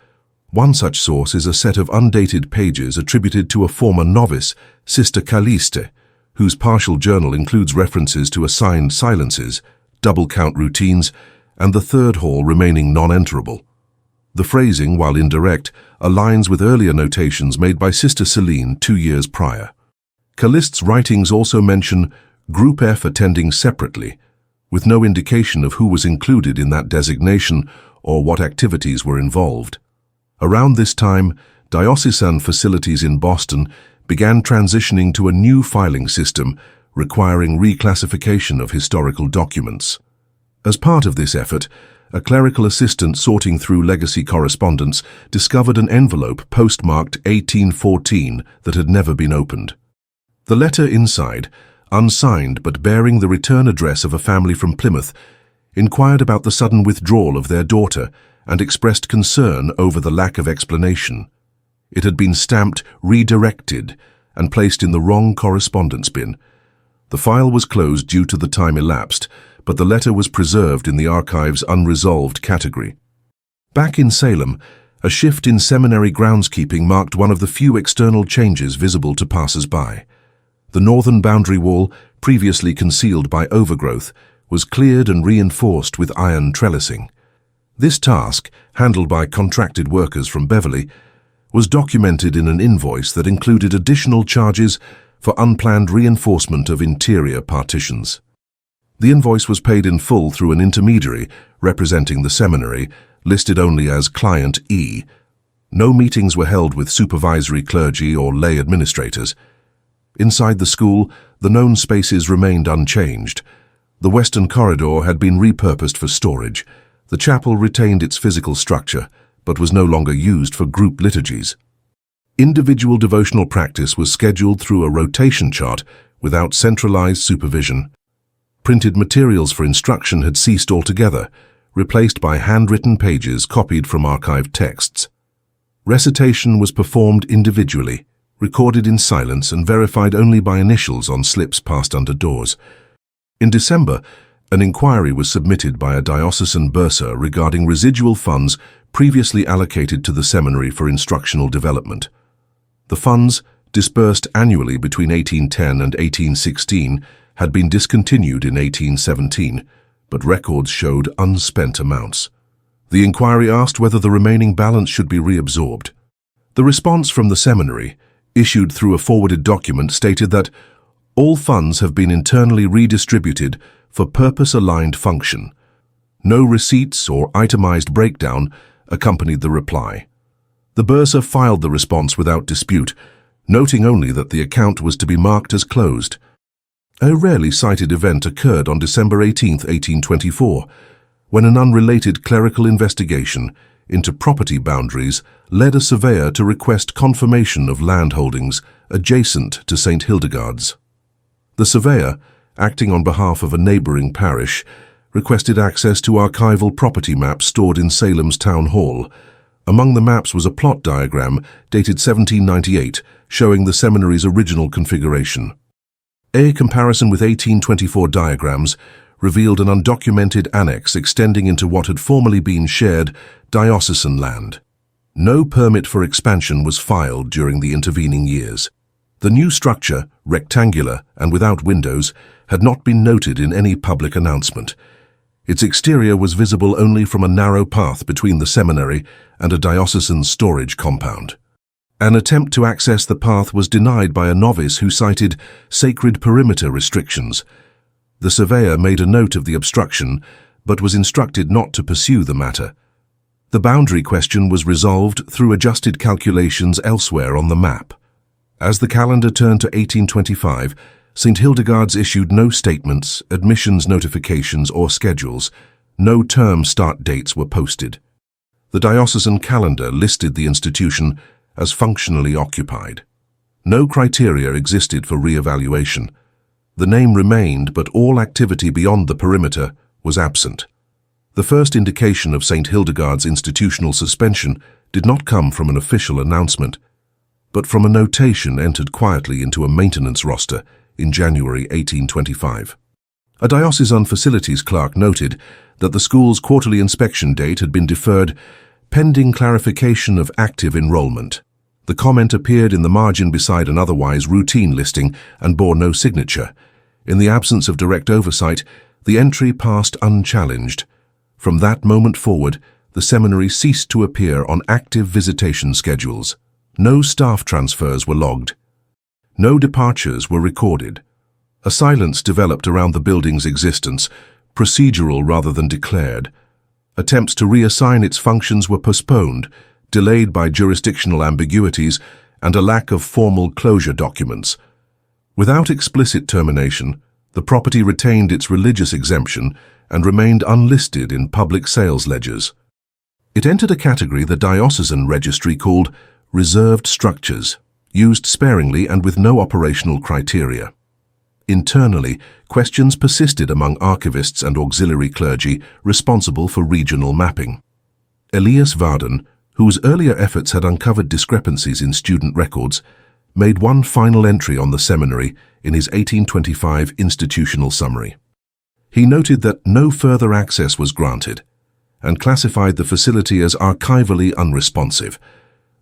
One such source is a set of undated pages attributed to a former novice, Sister Caliste, whose partial journal includes references to assigned silences, double-count routines, and the third hall remaining non-enterable. The phrasing, while indirect, aligns with earlier notations made by Sister Celine 2 years prior. Caliste's writings also mention Group F attending separately, with no indication of who was included in that designation or what activities were involved. Around this time, diocesan facilities in Boston began transitioning to a new filing system requiring reclassification of historical documents. As part of this effort, a clerical assistant sorting through legacy correspondence discovered an envelope postmarked 1814 that had never been opened. The letter inside, unsigned but bearing the return address of a family from Plymouth, inquired about the sudden withdrawal of their daughter and expressed concern over the lack of explanation. It had been stamped redirected and placed in the wrong correspondence bin. The file was closed due to the time elapsed, but the letter was preserved in the archive's unresolved category. Back in Salem, a shift in seminary groundskeeping marked one of the few external changes visible to passers-by. The northern boundary wall, previously concealed by overgrowth, was cleared and reinforced with iron trellising. This task, handled by contracted workers from Beverly, was documented in an invoice that included additional charges for unplanned reinforcement of interior partitions. The invoice was paid in full through an intermediary representing the seminary, listed only as Client E. No meetings were held with supervisory clergy or lay administrators. Inside the school, the known spaces remained unchanged. The western corridor had been repurposed for storage. The chapel retained its physical structure, but was no longer used for group liturgies. Individual devotional practice was scheduled through a rotation chart without centralized supervision. Printed materials for instruction had ceased altogether, replaced by handwritten pages copied from archived texts. Recitation was performed individually, recorded in silence and verified only by initials on slips passed under doors. In December, an inquiry was submitted by a diocesan bursar regarding residual funds previously allocated to the seminary for instructional development. The funds, disbursed annually between 1810 and 1816, had been discontinued in 1817, but records showed unspent amounts. The inquiry asked whether the remaining balance should be reabsorbed. The response from the seminary, issued through a forwarded document, stated that all funds have been internally redistributed for purpose-aligned function. No receipts or itemized breakdown accompanied the reply. The bursar filed the response without dispute, noting only that the account was to be marked as closed. A rarely cited event occurred on December 18, 1824, when an unrelated clerical investigation into property boundaries led a surveyor to request confirmation of land holdings adjacent to St. Hildegard's. The surveyor, acting on behalf of a neighboring parish, requested access to archival property maps stored in Salem's town hall. Among the maps was a plot diagram dated 1798 showing the seminary's original configuration. A comparison with 1824 diagrams revealed an undocumented annex extending into what had formerly been shared diocesan land. No permit for expansion was filed during the intervening years. The new structure, rectangular and without windows, had not been noted in any public announcement. Its exterior was visible only from a narrow path between the seminary and a diocesan storage compound. An attempt to access the path was denied by a novice who cited sacred perimeter restrictions. The surveyor made a note of the obstruction, but was instructed not to pursue the matter. The boundary question was resolved through adjusted calculations elsewhere on the map. As the calendar turned to 1825, St. Hildegard's issued no statements, admissions notifications, or schedules. No term start dates were posted. The diocesan calendar listed the institution as functionally occupied. No criteria existed for re-evaluation. The name remained, but all activity beyond the perimeter was absent. The first indication of St. Hildegard's institutional suspension did not come from an official announcement, but from a notation entered quietly into a maintenance roster in January 1825. A diocesan facilities clerk noted that the school's quarterly inspection date had been deferred pending clarification of active enrollment. The comment appeared in the margin beside an otherwise routine listing and bore no signature. In the absence of direct oversight, the entry passed unchallenged. From that moment forward, the seminary ceased to appear on active visitation schedules. No staff transfers were logged. No departures were recorded. A silence developed around the building's existence, procedural rather than declared. Attempts to reassign its functions were postponed, delayed by jurisdictional ambiguities and a lack of formal closure documents. Without explicit termination, the property retained its religious exemption and remained unlisted in public sales ledgers. It entered a category the diocesan registry called reserved structures, used sparingly and with no operational criteria. Internally, questions persisted among archivists and auxiliary clergy responsible for regional mapping. Elias Varden, whose earlier efforts had uncovered discrepancies in student records, made one final entry on the seminary in his 1825 institutional summary. He noted that no further access was granted and classified the facility as archivally unresponsive.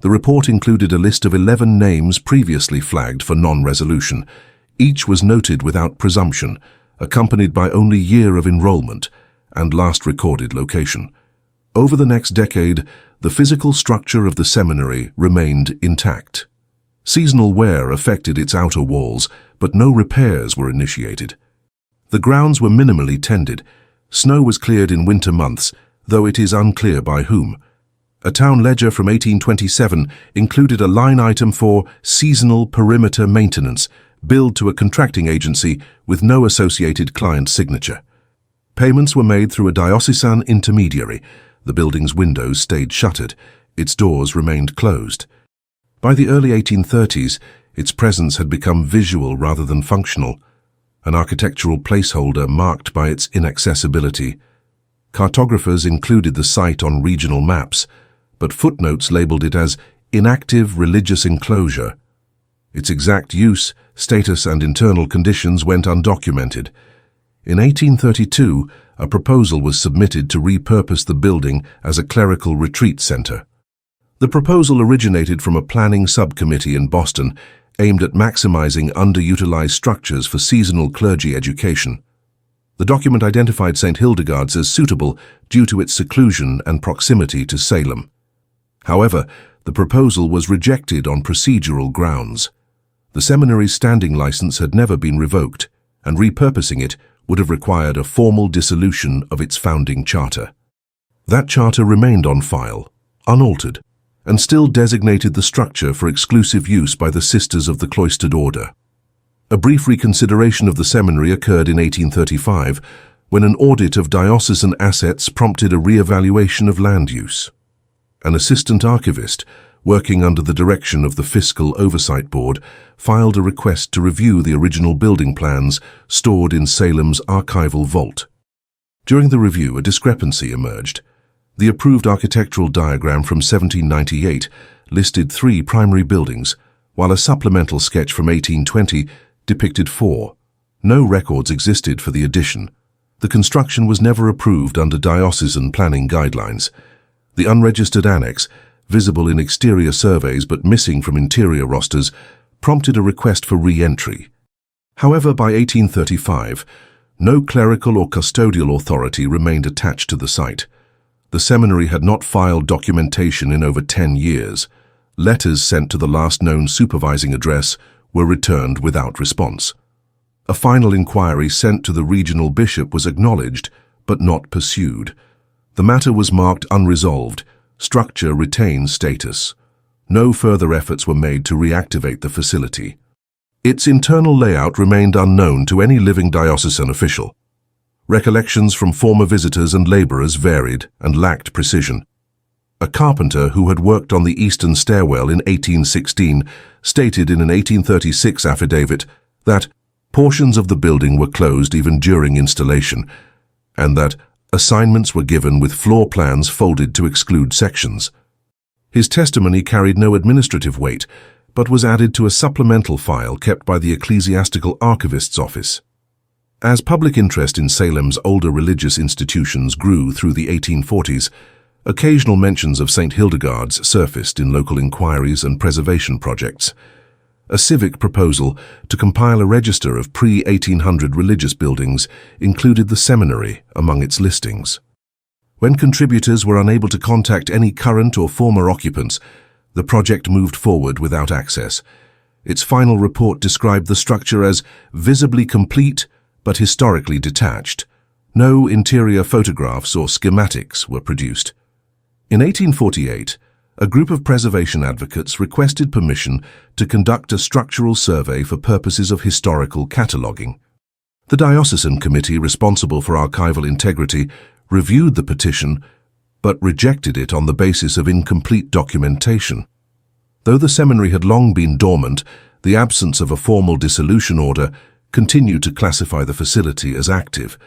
The report included a list of 11 names previously flagged for non-resolution. Each was noted without presumption, accompanied by only year of enrollment and last recorded location. Over the next decade, the physical structure of the seminary remained intact. Seasonal wear affected its outer walls, but no repairs were initiated. The grounds were minimally tended. Snow was cleared in winter months, though it is unclear by whom. A town ledger from 1827 included a line item for seasonal perimeter maintenance, billed to a contracting agency with no associated client signature. Payments were made through a diocesan intermediary. The building's windows stayed shuttered. Its doors remained closed. By the early 1830s, its presence had become visual rather than functional, an architectural placeholder marked by its inaccessibility. Cartographers included the site on regional maps, but footnotes labeled it as inactive religious enclosure. Its exact use, status and internal conditions went undocumented. In 1832, a proposal was submitted to repurpose the building as a clerical retreat center. The proposal originated from a planning subcommittee in Boston aimed at maximizing underutilized structures for seasonal clergy education. The document identified St. Hildegard's as suitable due to its seclusion and proximity to Salem. However, the proposal was rejected on procedural grounds. The seminary's standing license had never been revoked, and repurposing it would have required a formal dissolution of its founding charter. That charter remained on file, unaltered, and still designated the structure for exclusive use by the Sisters of the Cloistered Order. A brief reconsideration of the seminary occurred in 1835, when an audit of diocesan assets prompted a re-evaluation of land use. An assistant archivist, working under the direction of the Fiscal Oversight Board, filed a request to review the original building plans stored in Salem's archival vault. During the review, a discrepancy emerged. The approved architectural diagram from 1798 listed 3 primary buildings, while a supplemental sketch from 1820 depicted 4. No records existed for the addition. The construction was never approved under diocesan planning guidelines. The unregistered annex, visible in exterior surveys but missing from interior rosters, prompted a request for re-entry. However, by 1835, no clerical or custodial authority remained attached to the site. The seminary had not filed documentation in over 10 years. Letters sent to the last known supervising address were returned without response. A final inquiry sent to the regional bishop was acknowledged, but not pursued. The matter was marked unresolved. Structure retains status. No further efforts were made to reactivate the facility. Its internal layout remained unknown to any living diocesan official. Recollections from former visitors and laborers varied and lacked precision. A carpenter who had worked on the eastern stairwell in 1816 stated in an 1836 affidavit that portions of the building were closed even during installation, and that assignments were given with floor plans folded to exclude sections. His testimony carried no administrative weight, but was added to a supplemental file kept by the Ecclesiastical Archivist's Office. As public interest in Salem's older religious institutions grew through the 1840s, occasional mentions of St. Hildegard's surfaced in local inquiries and preservation projects. A civic proposal to compile a register of pre-1800 religious buildings included the seminary among its listings. When contributors were unable to contact any current or former occupants, the project moved forward without access. Its final report described the structure as visibly complete but historically detached. No interior photographs or schematics were produced. In 1848, a group of preservation advocates requested permission to conduct a structural survey for purposes of historical cataloguing. The diocesan committee responsible for archival integrity reviewed the petition but rejected it on the basis of incomplete documentation. Though the seminary had long been dormant, the absence of a formal dissolution order continued to classify the facility as active.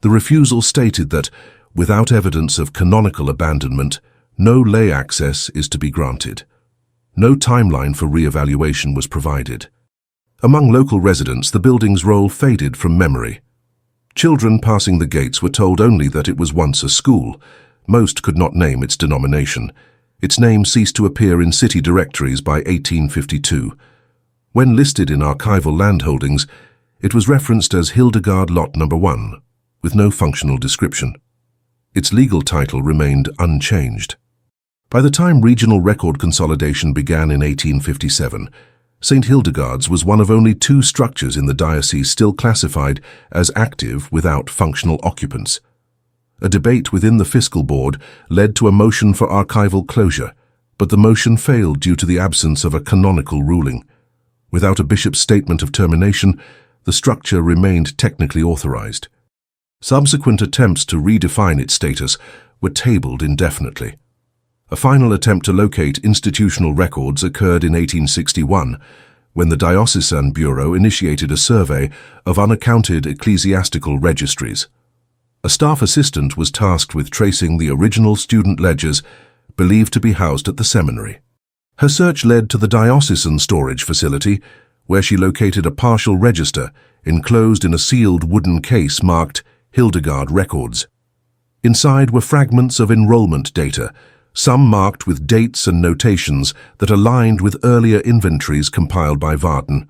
The refusal stated that, without evidence of canonical abandonment, no lay access is to be granted. No timeline for re-evaluation was provided. Among local residents, the building's role faded from memory. Children passing the gates were told only that it was once a school. Most could not name its denomination. Its name ceased to appear in city directories by 1852. When listed in archival landholdings, it was referenced as Hildegard Lot No. 1, with no functional description. Its legal title remained unchanged. By the time regional record consolidation began in 1857, St. Hildegard's was one of only 2 structures in the diocese still classified as active without functional occupants. A debate within the fiscal board led to a motion for archival closure, but the motion failed due to the absence of a canonical ruling. Without a bishop's statement of termination, the structure remained technically authorized. Subsequent attempts to redefine its status were tabled indefinitely. A final attempt to locate institutional records occurred in 1861, when the Diocesan Bureau initiated a survey of unaccounted ecclesiastical registries. A staff assistant was tasked with tracing the original student ledgers believed to be housed at the seminary. Her search led to the diocesan storage facility, where she located a partial register enclosed in a sealed wooden case marked Hildegard Records. Inside were fragments of enrollment data, some marked with dates and notations that aligned with earlier inventories compiled by Varden.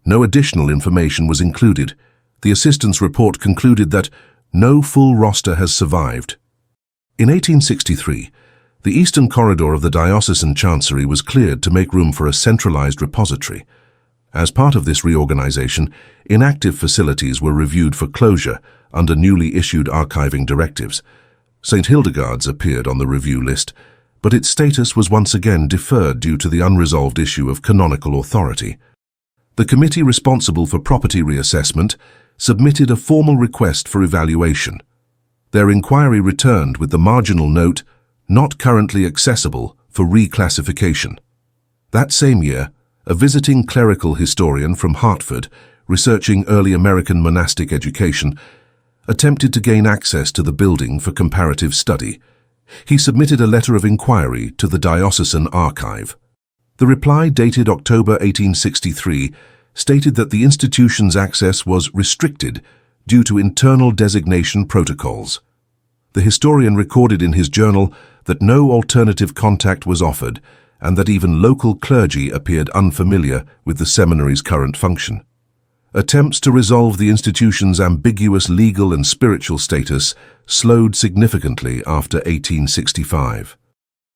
No additional information was included. The assistant's report concluded that no full roster has survived. In 1863, the eastern corridor of the diocesan chancery was cleared to make room for a centralized repository. As part of this reorganization, inactive facilities were reviewed for closure under newly issued archiving directives. St. Hildegard's appeared on the review list, but its status was once again deferred due to the unresolved issue of canonical authority. The committee responsible for property reassessment submitted a formal request for evaluation. Their inquiry returned with the marginal note, "Not currently accessible for reclassification." That same year, a visiting clerical historian from Hartford, researching early American monastic education, attempted to gain access to the building for comparative study. He submitted a letter of inquiry to the diocesan archive. The reply, dated October 1863, stated that the institution's access was restricted due to internal designation protocols. The historian recorded in his journal that no alternative contact was offered and that even local clergy appeared unfamiliar with the seminary's current function. Attempts to resolve the institution's ambiguous legal and spiritual status slowed significantly after 1865.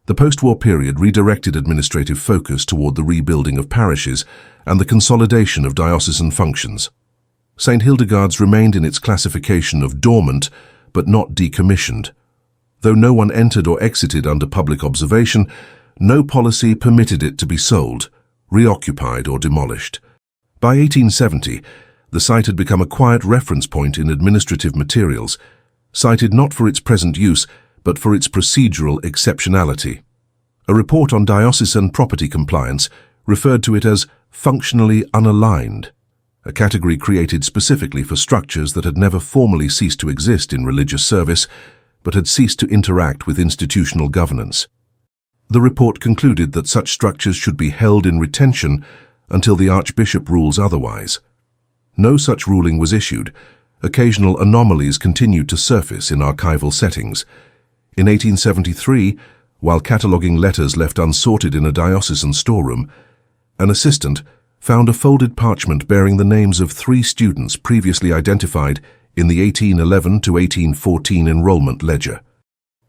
The post-war period redirected administrative focus toward the rebuilding of parishes and the consolidation of diocesan functions. St. Hildegard's remained in its classification of dormant, but not decommissioned. Though no one entered or exited under public observation, no policy permitted it to be sold, reoccupied, or demolished. By 1870, the site had become a quiet reference point in administrative materials, cited not for its present use, but for its procedural exceptionality. A report on diocesan property compliance referred to it as functionally unaligned, a category created specifically for structures that had never formally ceased to exist in religious service, but had ceased to interact with institutional governance. The report concluded that such structures should be held in retention until the Archbishop rules otherwise. No such ruling was issued. Occasional anomalies continued to surface in archival settings. In 1873, while cataloguing letters left unsorted in a diocesan storeroom, an assistant found a folded parchment bearing the names of 3 students previously identified in the 1811 to 1814 enrollment ledger.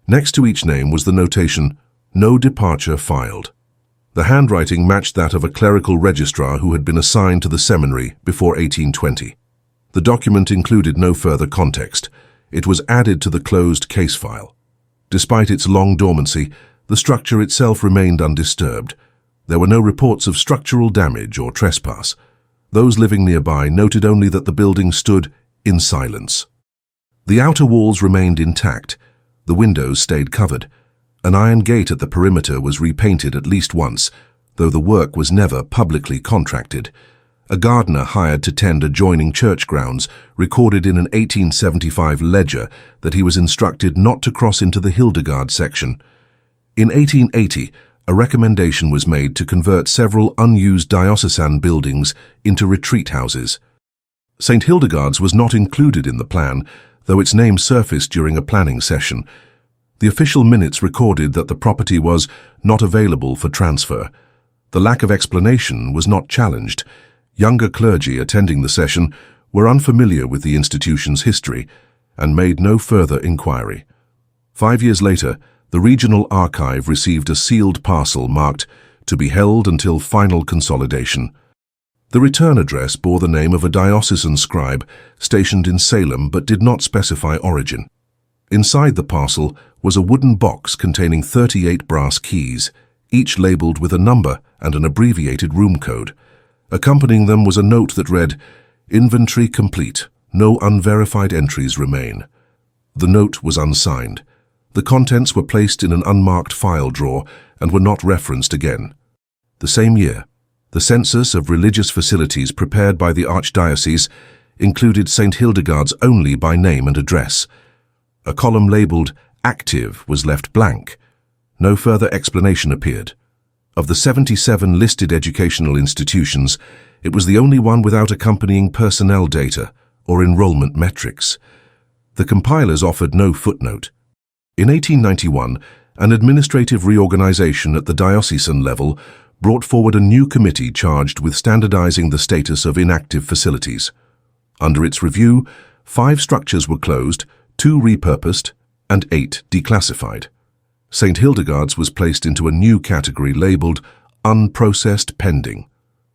Next to each name was the notation, "No departure filed." The handwriting matched that of a clerical registrar who had been assigned to the seminary before 1820. The document included no further context. It was added to the closed case file. Despite its long dormancy, the structure itself remained undisturbed. There were no reports of structural damage or trespass. Those living nearby noted only that the building stood in silence. The outer walls remained intact. The windows stayed covered. An iron gate at the perimeter was repainted at least once, though the work was never publicly contracted. A gardener hired to tend adjoining church grounds recorded in an 1875 ledger that he was instructed not to cross into the Hildegard section. In 1880, a recommendation was made to convert several unused diocesan buildings into retreat houses. St. Hildegard's was not included in the plan, though its name surfaced during a planning session. The official minutes recorded that the property was not available for transfer. The lack of explanation was not challenged. Younger clergy attending the session were unfamiliar with the institution's history and made no further inquiry. 5 years later, the regional archive received a sealed parcel marked "To be held until final consolidation." The return address bore the name of a diocesan scribe stationed in Salem but did not specify origin. Inside the parcel was a wooden box containing 38 brass keys, each labeled with a number and an abbreviated room code. Accompanying them was a note that read, "Inventory complete. No unverified entries remain." The note was unsigned. The contents were placed in an unmarked file drawer and were not referenced again. The same year, the census of religious facilities prepared by the Archdiocese included St. Hildegard's only by name and address. A column labelled "Active" was left blank. No further explanation appeared. Of the 77 listed educational institutions, it was the only one without accompanying personnel data or enrollment metrics. The compilers offered no footnote. In 1891, an administrative reorganization at the diocesan level brought forward a new committee charged with standardizing the status of inactive facilities. Under its review, 5 structures were closed, 2 repurposed, and 8 declassified. St. Hildegard's was placed into a new category labeled unprocessed pending.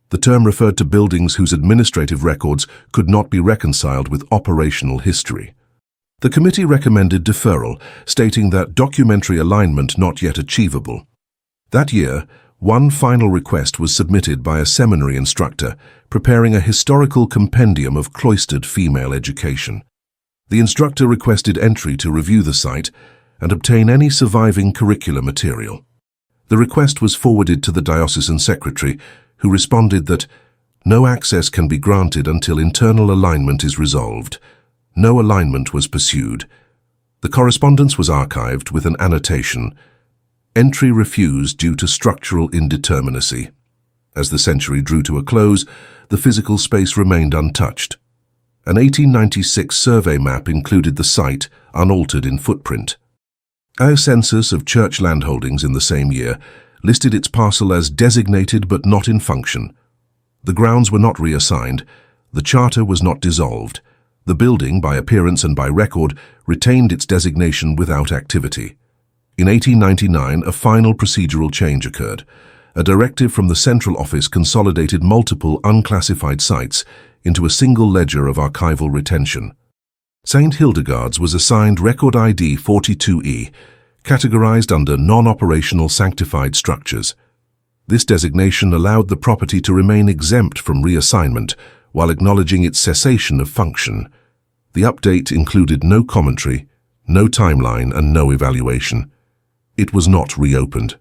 The term referred to buildings whose administrative records could not be reconciled with operational history. The committee recommended deferral, stating that documentary alignment not yet achievable. That year, one final request was submitted by a seminary instructor preparing a historical compendium of cloistered female education. The instructor requested entry to review the site and obtain any surviving curricular material. The request was forwarded to the diocesan secretary, who responded that no access can be granted until internal alignment is resolved. No alignment was pursued. The correspondence was archived with an annotation, "Entry refused due to structural indeterminacy." As the century drew to a close, the physical space remained untouched. An 1896 survey map included the site, unaltered in footprint. A census of church landholdings in the same year listed its parcel as designated but not in function. The grounds were not reassigned. The charter was not dissolved. The building, by appearance and by record, retained its designation without activity. In 1899, a final procedural change occurred. A directive from the central office consolidated multiple unclassified sites into a single ledger of archival retention. St. Hildegard's was assigned Record ID 42E, categorized under non-operational sanctified structures. This designation allowed the property to remain exempt from reassignment while acknowledging its cessation of function. The update included no commentary, no timeline, and no evaluation. It was not reopened.